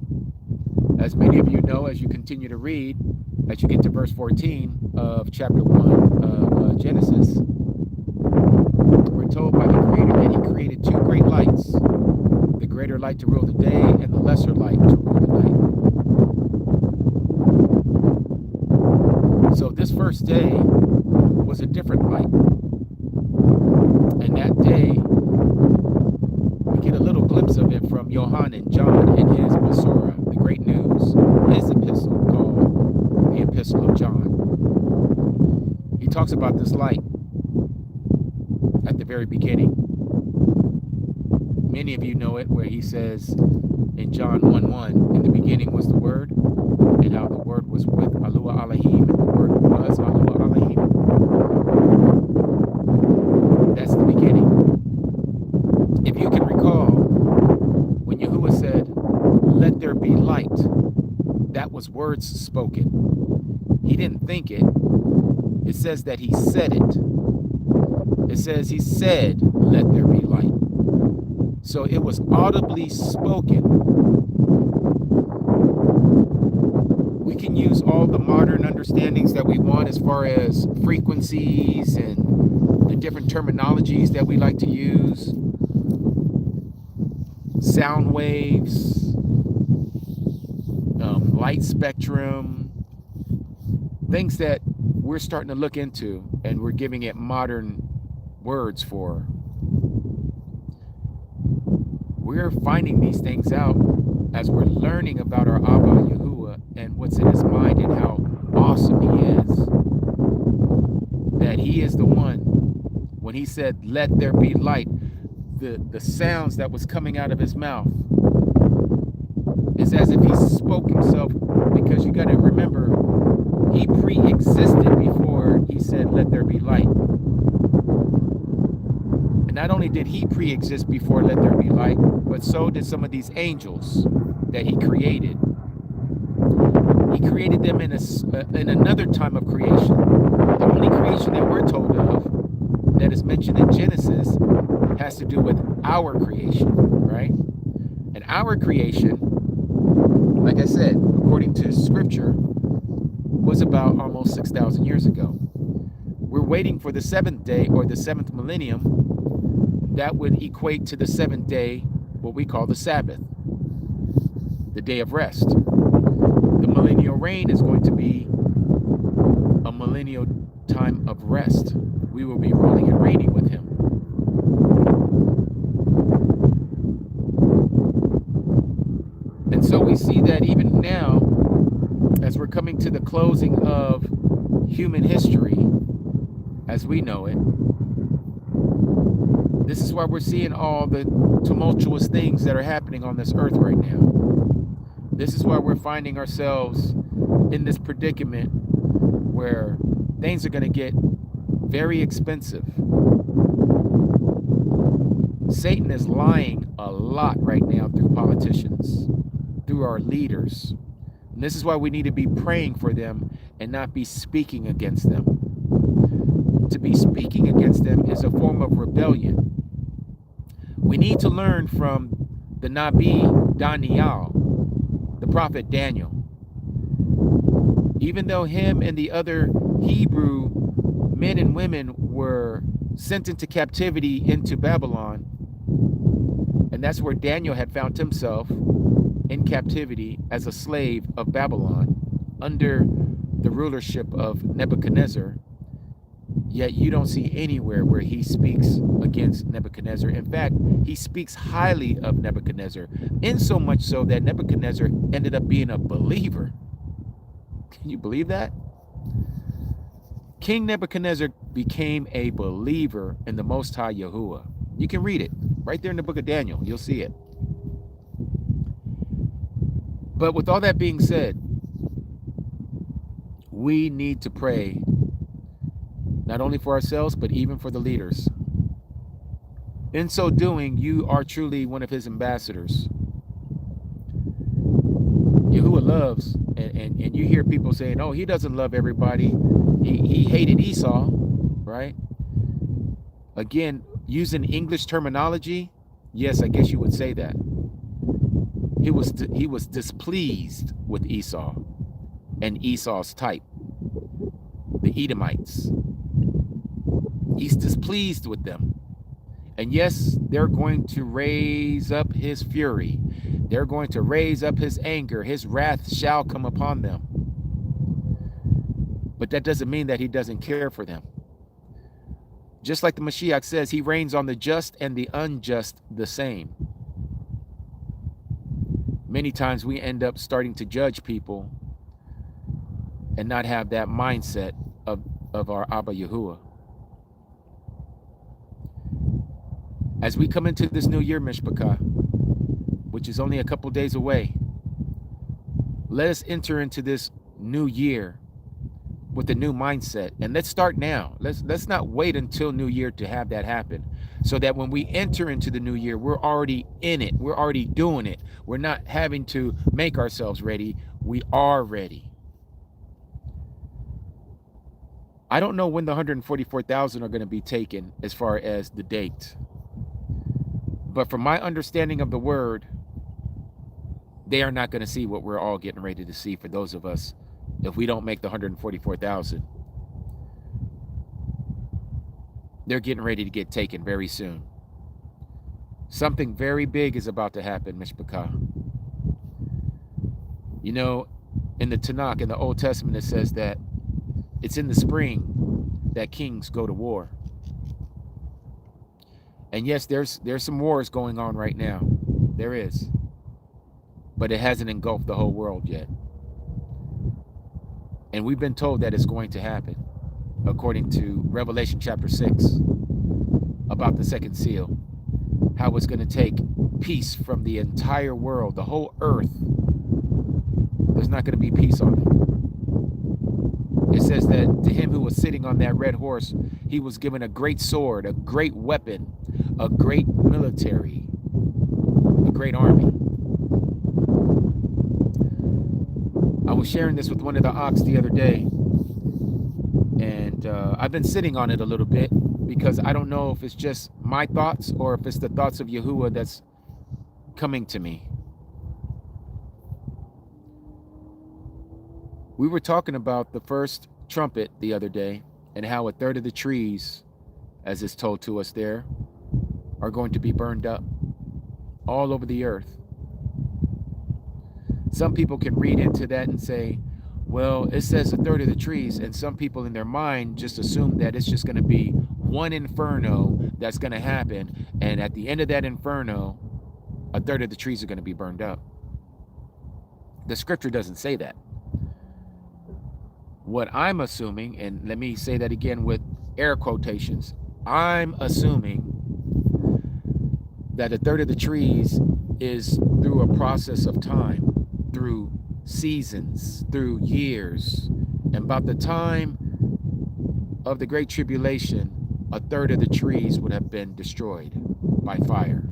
As many of you know, as you continue to read, as you get to verse 14 of chapter 1 of Genesis, we're told by the Creator that he created 2 great lights, the greater light to rule the day and the lesser light to rule the night. So this first day was a different light. And that day, we get a little glimpse of it from Yohanan, John, in his Masorah, the great news, his epistle called the Epistle of John. He talks about this light at the very beginning. Many of you know it, where he says in John 1:1, in the beginning was the Word, and how the Word was with Alua Elohim, and the Word was Alua Elohim. That's the beginning. If you can recall, when Yahuwah said, let there be light, that was words spoken. He didn't think it. It says that he said it. It says he said, let there be light. So it was audibly spoken. We can use all the modern understandings that we want as far as frequencies and the different terminologies that we like to use. Sound waves, light spectrum, things that we're starting to look into and we're giving it modern words for. We're finding these things out as we're learning about our Abba Yahuwah and what's in his mind and how awesome he is. That he is the one, when he said, let there be light, the sounds that was coming out of his mouth is as if he spoke himself, because you got to remember, he pre-existed before he said, let there be light. And not only did he pre-exist before let there be light, but so did some of these angels that he created. He created them in another time of creation. The only creation that we're told of that is mentioned in Genesis has to do with our creation, right? And our creation, like I said, according to Scripture, was about almost 6,000 years ago. We're waiting for the seventh day, or the seventh millennium. That would equate to the seventh day, what we call the Sabbath, the day of rest. The millennial reign is going to be a millennial time of rest. We will be ruling and reigning with him. And so we see that even now, as we're coming to the closing of human history, as we know it, this is why we're seeing all the tumultuous things that are happening on this earth right now. This is why we're finding ourselves in this predicament where things are going to get very expensive. Satan is lying a lot right now through politicians, through our leaders. And this is why we need to be praying for them and not be speaking against them. To be speaking against them is a form of rebellion. We need to learn from the Nabi Daniel, the prophet Daniel. Even though him and the other Hebrew men and women were sent into captivity into Babylon, and that's where Daniel had found himself in captivity as a slave of Babylon under the rulership of Nebuchadnezzar. Yet you don't see anywhere where he speaks against Nebuchadnezzar. In fact, he speaks highly of Nebuchadnezzar, in so much so that Nebuchadnezzar ended up being a believer. Can you believe that? King Nebuchadnezzar became a believer in the Most High Yahuwah. You can read it right there in the book of Daniel. You'll see it. But with all that being said, we need to pray not only for ourselves, but even for the leaders. In so doing, you are truly one of his ambassadors. Yahuwah loves, and you hear people saying, oh, he doesn't love everybody. He hated Esau, right? Again, using English terminology, yes, I guess you would say that. He was displeased with Esau and Esau's type, the Edomites. He's displeased with them. And yes, they're going to raise up his fury. They're going to raise up his anger. His wrath shall come upon them. But that doesn't mean that he doesn't care for them. Just like the Mashiach says, he reigns on the just and the unjust the same. Many times we end up starting to judge people and not have that mindset of our Abba Yahuwah. As we come into this new year, Mishpachah, which is only a couple days away, let us enter into this new year with a new mindset. And let's start now. Let's not wait until New Year to have that happen. So that when we enter into the new year, we're already in it. We're already doing it. We're not having to make ourselves ready. We are ready. I don't know when the 144,000 are going to be taken as far as the date. But from my understanding of the word, they are not going to see what we're all getting ready to see for those of us if we don't make the 144,000. They're getting ready to get taken very soon. Something very big is about to happen, Mishpachah. You know, in the Tanakh, in the Old Testament, it says that it's in the spring that kings go to war. And yes, there's some wars going on right now. There is. But it hasn't engulfed the whole world yet. And we've been told that it's going to happen, according to Revelation chapter 6, about the second seal. How it's going to take peace from the entire world, the whole earth. There's not going to be peace on it. It says that to him who was sitting on that red horse, he was given a great sword, a great weapon, a great military, a great army. I was sharing this with one of the ox the other day, and I've been sitting on it a little bit because I don't know if it's just my thoughts or if it's the thoughts of Yahuwah that's coming to me. We were talking about the first trumpet the other day and how a third of the trees, as it's told to us there, are going to be burned up all over the earth. Some people can read into that and say, well, it says a third of the trees, and some people in their mind just assume that it's just going to be one inferno that's going to happen, and at the end of that inferno, a third of the trees are going to be burned up. The scripture doesn't say that. What I'm assuming, and let me say that again with air quotations, I'm assuming that a third of the trees is through a process of time, through seasons, through years. And about the time of the Great Tribulation, a third of the trees would have been destroyed by fire.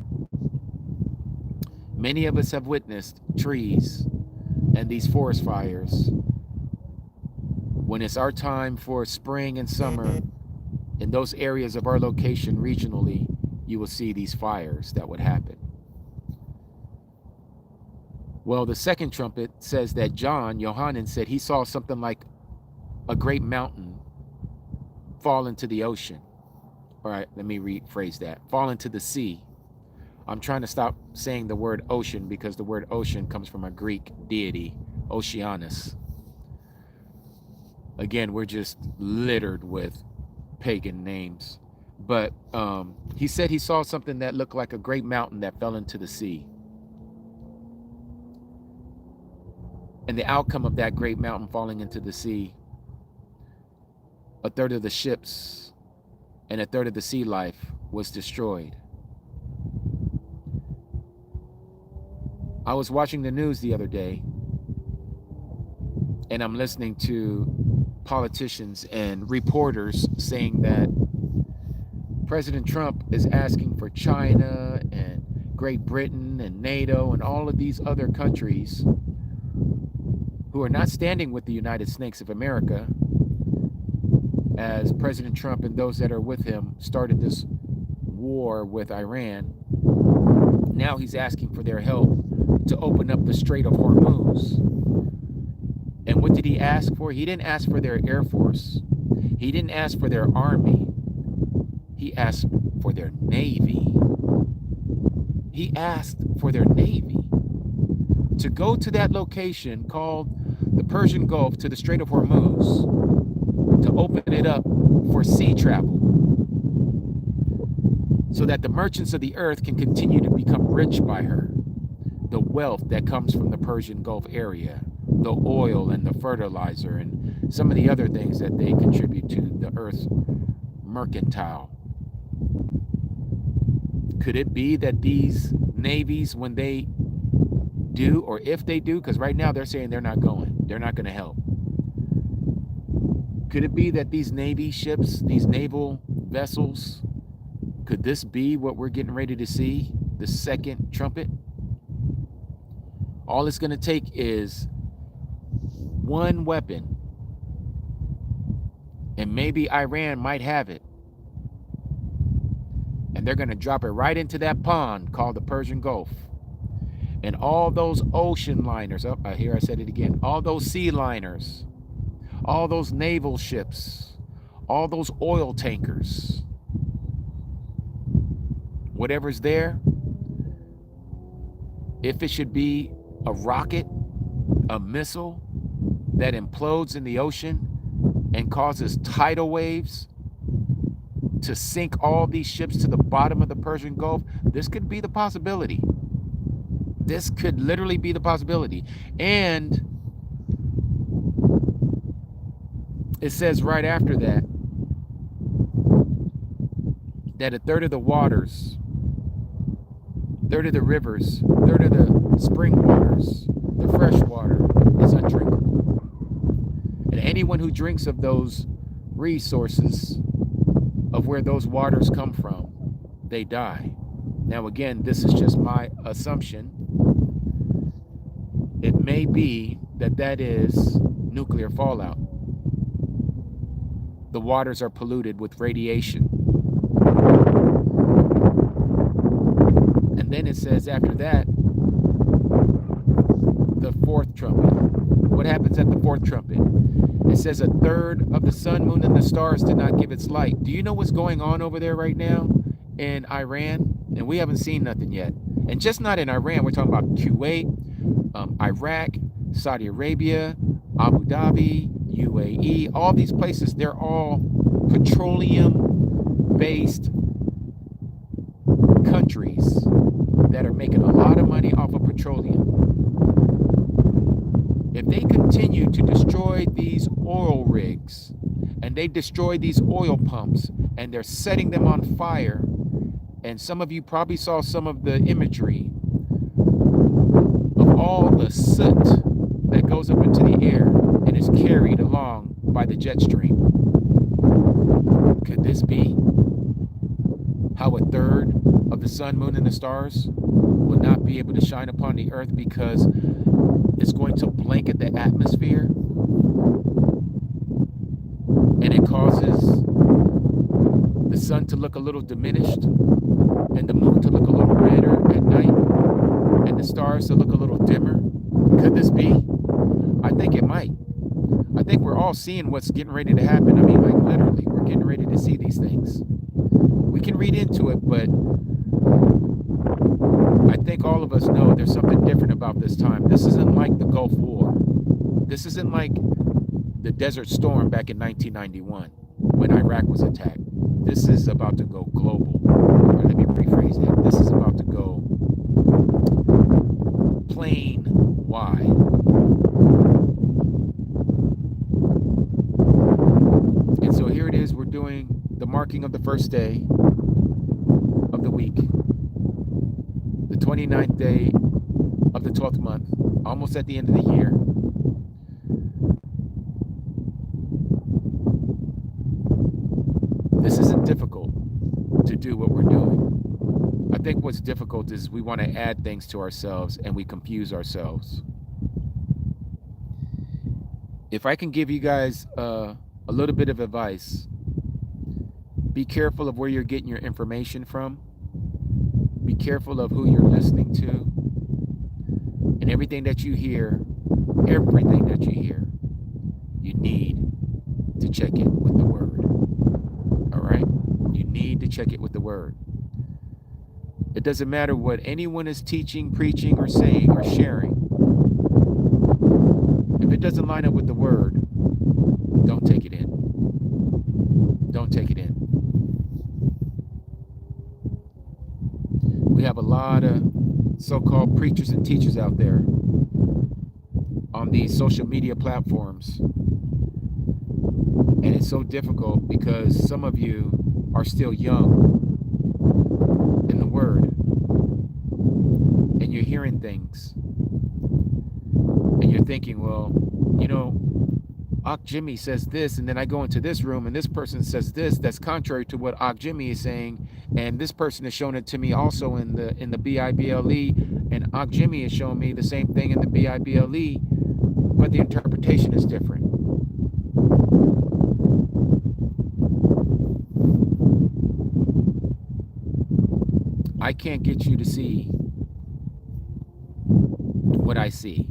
Many of us have witnessed trees and these forest fires. When it's our time for spring and summer, in those areas of our location regionally, you will see these fires that would happen. Well, the second trumpet says that Yohanan said he saw something like a great mountain fall into the ocean. All right, let me rephrase that. Fall into the sea. I'm trying to stop saying the word ocean because the word ocean comes from a Greek deity, Oceanus. Again, we're just littered with pagan names. But he said he saw something that looked like a great mountain that fell into the sea. And the outcome of that great mountain falling into the sea, a third of the ships and a third of the sea life was destroyed. I was watching the news the other day, and I'm listening to politicians and reporters saying that President Trump is asking for China and Great Britain and NATO and all of these other countries who are not standing with the United States of America, as President Trump and those that are with him started this war with Iran. Now he's asking for their help to open up the Strait of Hormuz. And what did he ask for? He didn't ask for their Air Force. He didn't ask for their Army. He asked for their Navy. He asked for their Navy to go to that location called the Persian Gulf to the Strait of Hormuz, to open it up for sea travel so that the merchants of the earth can continue to become rich by her. The wealth that comes from the Persian Gulf area, the oil and the fertilizer and some of the other things that they contribute to the earth's mercantile. Could it be that these navies, when they do, or if they do, because right now they're saying they're not going to help. Could it be that these Navy ships, these naval vessels, could this be what we're getting ready to see, the second trumpet? All it's going to take is One weapon. And maybe Iran might have it. And they're going to drop it right into that pond called the Persian Gulf. And all those ocean liners, here I said it again, all those sea liners, all those naval ships, all those oil tankers, whatever's there, if it should be a rocket, a missile that implodes in the ocean and causes tidal waves to sink all these ships to the bottom of the Persian Gulf, this could be the possibility. This could literally be the possibility. And it says right after that, that a third of the waters, third of the rivers, third of the spring waters, the fresh water is undrinkable. And anyone who drinks of those resources, of where those waters come from, they die. Now again, this is just my assumption. It may be that that is nuclear fallout. The waters are polluted with radiation. And then it says after that, the fourth trumpet. What happens at the fourth trumpet? It says a third of the sun, moon, and the stars did not give its light. Do you know what's going on over there right now in Iran? And we haven't seen nothing yet. And just not in Iran. We're talking about Kuwait, Iraq, Saudi Arabia, Abu Dhabi, UAE. All these places, they're all petroleum-based countries that are making a lot of money off of petroleum. If they continue to destroy these oil rigs and they destroy these oil pumps and they're setting them on fire, and some of you probably saw some of the imagery of all the soot that goes up into the air and is carried along by the jet stream. Could this be how a third of the sun, moon, and the stars will not be able to shine upon the earth because it's going to blanket the atmosphere, and it causes the sun to look a little diminished and the moon to look a little redder at night and the stars to look a little dimmer? Could this be? I think it might. I think we're all seeing what's getting ready to happen. I mean, like literally, we're getting ready to see these things. We can read into it, but I think all of us know there's something different about this time. This isn't like the Gulf War. This isn't like the Desert Storm back in 1991 when Iraq was attacked. This is about to go global. Or let me rephrase that. This is about to go plane wide. And so here it is. We're doing the marking of the first day of the week. The 29th day of the 12th month, almost at the end of the year. This isn't difficult to do what we're doing. I think what's difficult is we want to add things to ourselves and we confuse ourselves. If I can give you guys a little bit of advice, be careful of where you're getting your information from. Be careful of who you're listening to. And everything that you hear, you need to check it with the word. All right? You need to check it with the word. It doesn't matter what anyone is teaching, preaching, or saying, or sharing. If it doesn't line up with the word, don't take it in. Don't take it in. We have a lot of so-called preachers and teachers out there on these social media platforms. And it's so difficult because some of you are still young in the word. And you're hearing things. And you're thinking, well, you know, Ak Jimmy says this, and then I go into this room and this person says this that's contrary to what Ak Jimmy is saying, and this person has shown it to me also in the BIBLE, and Ak Jimmy is showing me the same thing in the BIBLE. but the interpretation is different. I can't get you to see what I see.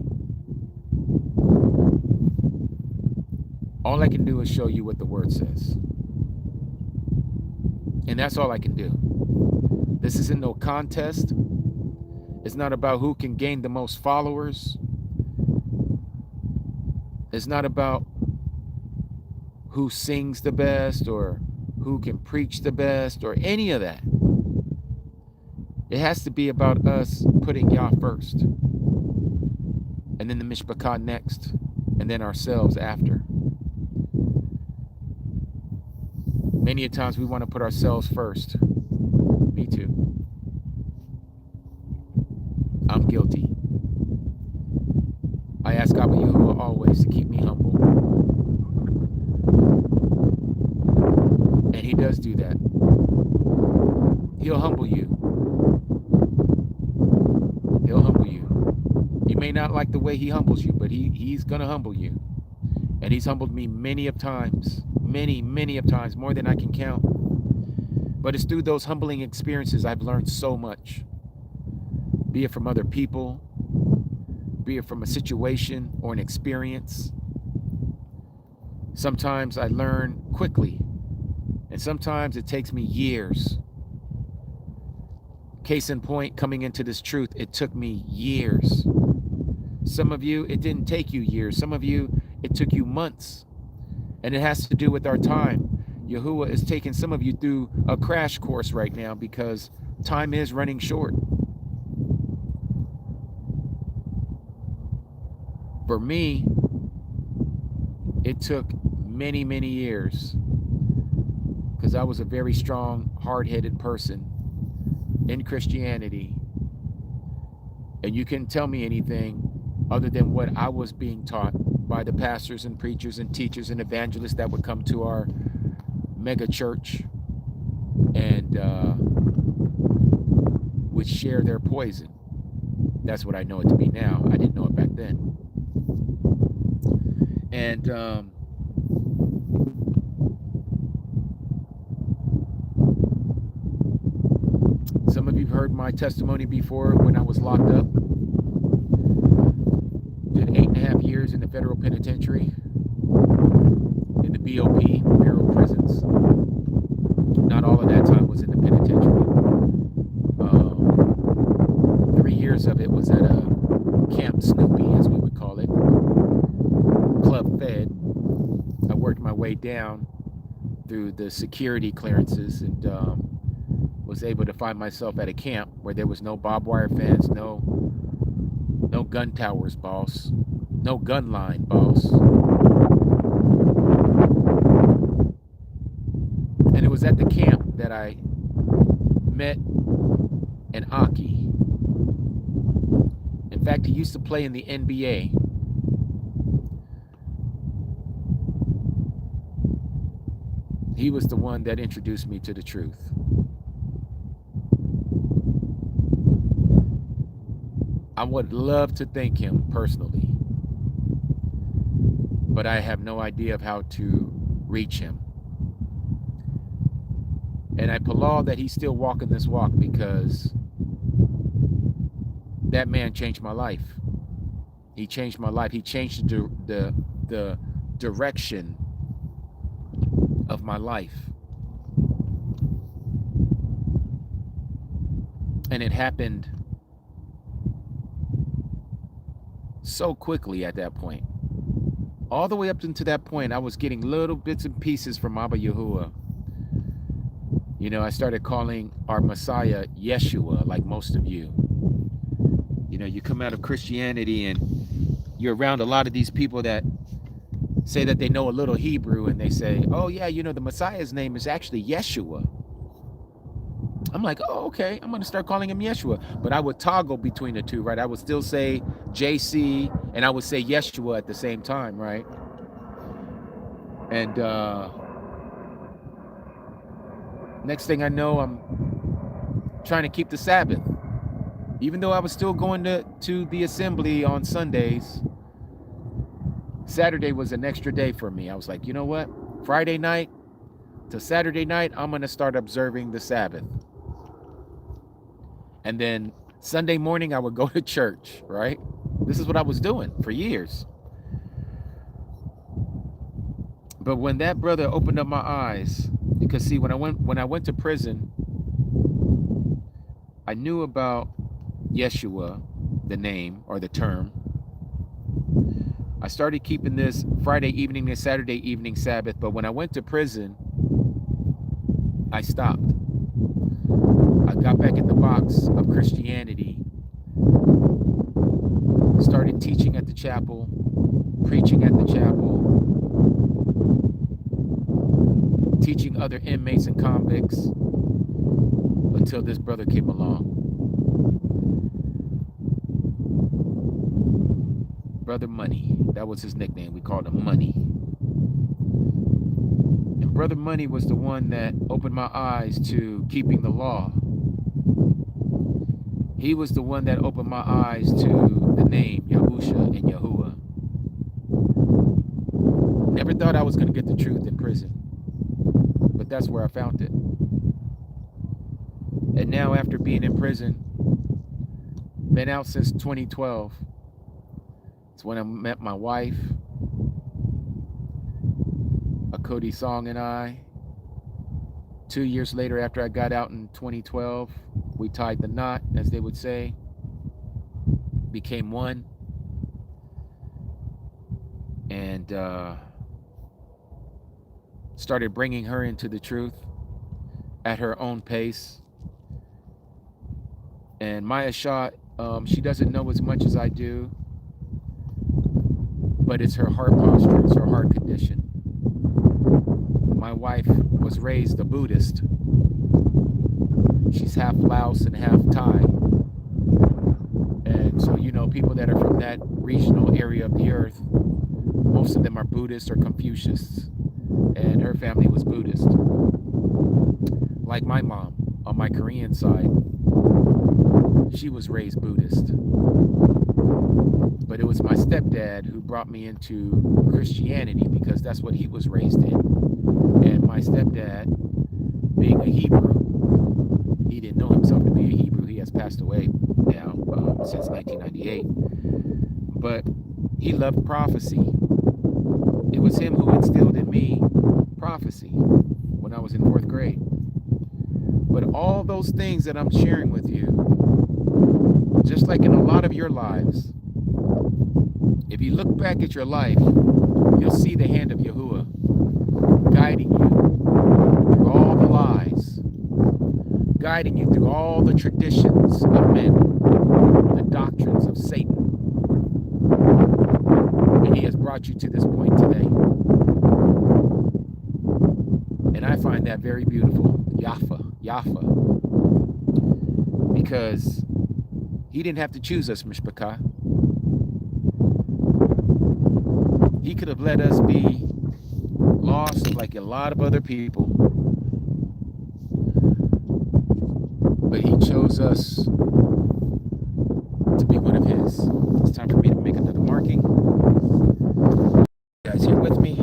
All I can do is show you what the word says. And that's all I can do. This isn't no contest. It's not about who can gain the most followers. It's not about who sings the best or who can preach the best or any of that. It has to be about us putting YAH first, and then the Mishpachah next, and then ourselves after. Many a times we want to put ourselves first. Me too. I'm guilty. I ask Abba Yahuwah always to keep me humble. And he does do that. He'll humble you. He'll humble you. You may not like the way he humbles you, but he's going to humble you. And he's humbled me many of times. Many of times, more than I can count. But it's through those humbling experiences I've learned so much. Be it from other people, be it from a situation or an experience. Sometimes I learn quickly, and sometimes it takes me years. Case in point, coming into this truth, it took me years. Some of you, it didn't take you years. Some of you, it took you months. And it has to do with our time. Yahuwah is taking some of you through a crash course right now because time is running short. For me, it took many years because I was a very strong, hard-headed person in Christianity. And you couldn't tell me anything other than what I was being taught by the pastors and preachers and teachers and evangelists that would come to our mega church and would share their poison. That's what I know it to be now. I didn't know it back then. And some of you have heard my testimony before when I was locked up. Did 8.5 years in the federal penitentiary, in the BOP, Bureau of Prisons. Not all of that time was in the penitentiary. 3 years of it was at a Camp Snoopy, as we would call it, Club Fed. I worked my way down through the security clearances and was able to find myself at a camp where there was no barbed wire fence, no gun towers, boss. No gun line, boss. And it was at the camp that I met an Aki. In fact, he used to play in the NBA. He was the one that introduced me to the truth. I would love to thank him personally, but I have no idea of how to reach him. And I applaud that he's still walking this walk because that man changed my life. He changed my life. He changed the direction of my life. And it happened so quickly at that point. All the way up until that point, I was getting little bits and pieces from Abba Yahuwah. You know, I started calling our Messiah Yeshua, like most of you. You know, you come out of Christianity and you're around a lot of these people that say that they know a little Hebrew and they say, oh yeah, you know, the Messiah's name is actually Yeshua. I'm like, oh, okay, I'm going to start calling him Yeshua. But I would toggle between the two, right? I would still say JC and I would say Yeshua at the same time, right? And next thing I know, I'm trying to keep the Sabbath. Even though I was still going to the assembly on Sundays, Saturday was an extra day for me. I was like, you know what? Friday night to Saturday night, I'm going to start observing the Sabbath. And then Sunday morning, I would go to church, right? This is what I was doing for years. But when that brother opened up my eyes, because see, when I went to prison, I knew about Yeshua, the name or the term. I started keeping this Friday evening and Saturday evening Sabbath, but when I went to prison, I stopped. I got back in the box of Christianity, started teaching at the chapel, preaching at the chapel, teaching other inmates and convicts, until this brother came along. Brother Money, that was his nickname. We called him Money. And Brother Money was the one that opened my eyes to keeping the law. He was the one that opened my eyes to the name Yahusha and Yahuwah. Never thought I was going to get the truth in prison, but that's where I found it. And now, after being in prison, been out since 2012. It's when I met my wife, Akodi Song, and I. 2 years later, after I got out in 2012, we tied the knot, as they would say, became one, and started bringing her into the truth at her own pace. And Maya Shah, she doesn't know as much as I do, but it's her heart posture, it's her heart condition. My wife was raised a Buddhist. She's half Laos and half Thai. And so, you know, people that are from that regional area of the earth, most of them are Buddhists or Confucius. And her family was Buddhist. Like my mom on my Korean side, she was raised Buddhist. But it was my stepdad who brought me into Christianity because that's what he was raised in. And my stepdad, being a Hebrew, he didn't know himself to be a Hebrew. He has passed away now since 1998. But he loved prophecy. It was him who instilled in me prophecy when I was in 4th grade. But all those things that I'm sharing with you, just like in a lot of your lives, if you look back at your life, you'll see the hand of Yahuwah guiding you through all the lies, guiding you through all the traditions of men, the doctrines of Satan. And he has brought you to this point today. And I find that very beautiful. Yafa. Because he didn't have to choose us, Mishpachah. He could have let us be lost like a lot of other people. But he chose us to be one of his. It's time for me to make another marking. You guys here with me?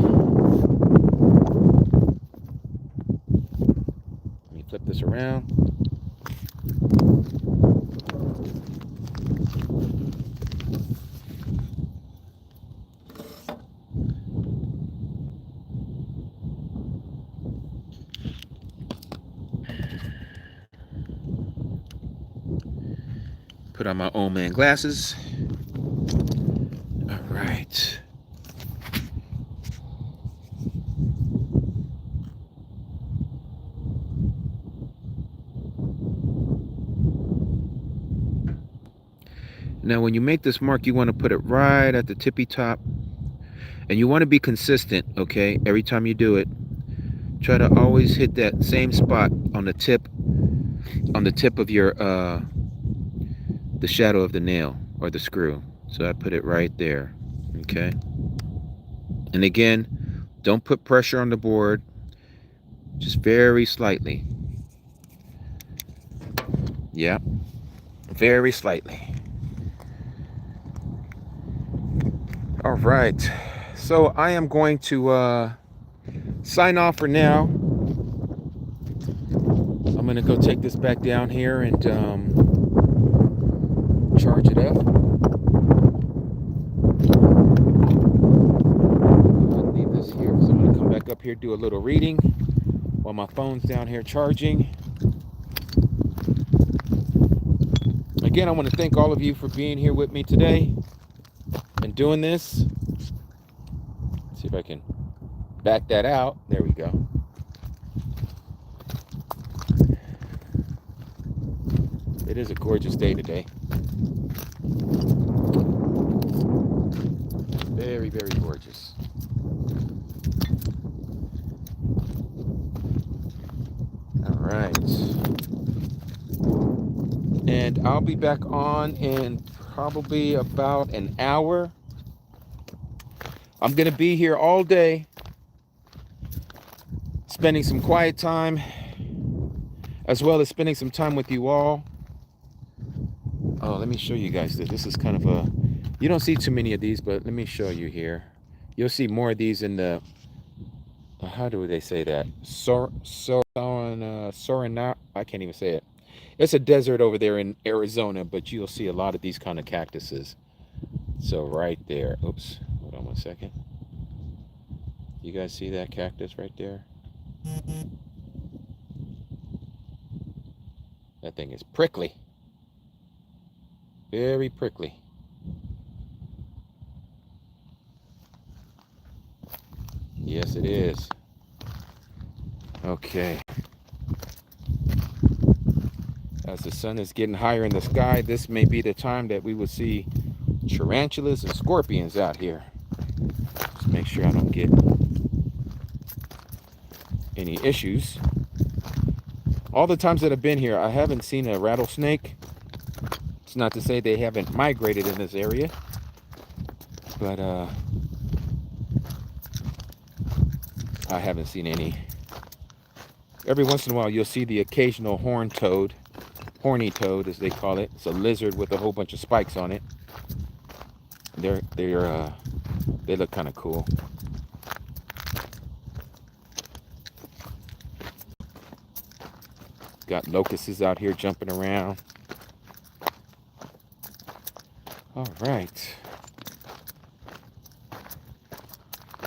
Let me flip this around. Put on my old man glasses. All right. Now, when you make this mark, you want to put it right at the tippy top. And you want to be consistent, okay? Every time you do it, try to always hit that same spot on the tip of your the shadow of the nail or the screw. So I put it right there, okay? And again, don't put pressure on the board, just very slightly. Yeah, very slightly. All right, So I am going to sign off for now. I'm going to go take this back down here and charge it up. I'll leave this here because I'm going to come back up here, do a little reading while my phone's down here charging. Again, I want to thank all of you for being here with me today and doing this. Let's see if I can back that out. There we go. It is a gorgeous day today. Very, very gorgeous. All right. And I'll be back on in probably about an hour. I'm going to be here all day, spending some quiet time, as well as spending some time with you all. Oh, let me show you guys this. This is kind of a, you don't see too many of these, but let me show you here. You'll see more of these in the, how do they say that? Sorana, I can't even say it. It's a desert over there in Arizona, but you'll see a lot of these kind of cactuses. So right there, oops, hold on 1 second. You guys see that cactus right there? That thing is prickly. Very prickly. Yes, it is. Okay. As the sun is getting higher in the sky, this may be the time that we will see tarantulas and scorpions out here. Just make sure I don't get any issues. All the times that I've been here, I haven't seen a rattlesnake. It's not to say they haven't migrated in this area, but I haven't seen any. Every once in a while, you'll see the occasional horny toad, as they call it. It's a lizard with a whole bunch of spikes on it. They look kind of cool. Got locusts out here jumping around. All right.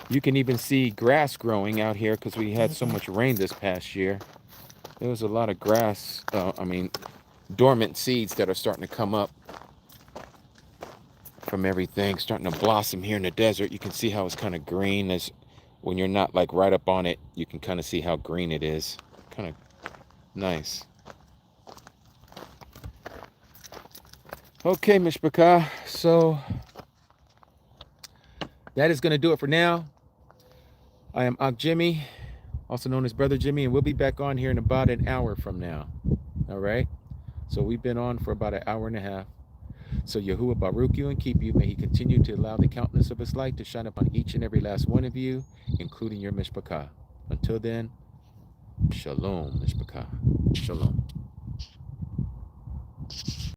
You can even see grass growing out here because we had so much rain this past year. There was a lot of grass, dormant seeds that are starting to come up from everything, starting to blossom here in the desert. You can see how it's kind of green. As when you're not like right up on it, you can kind of see how green it is. Kind of nice. Okay, Mishpachah. So that is going to do it for now. I am Ak Jimmy, also known as Brother Jimmy, and we'll be back on here in about an hour from now. All right? So we've been on for about an hour and a half. So Yahuwah Baruch you and keep you. May he continue to allow the countenance of his light to shine upon each and every last one of you, including your Mishpachah. Until then, Shalom, Mishpachah. Shalom.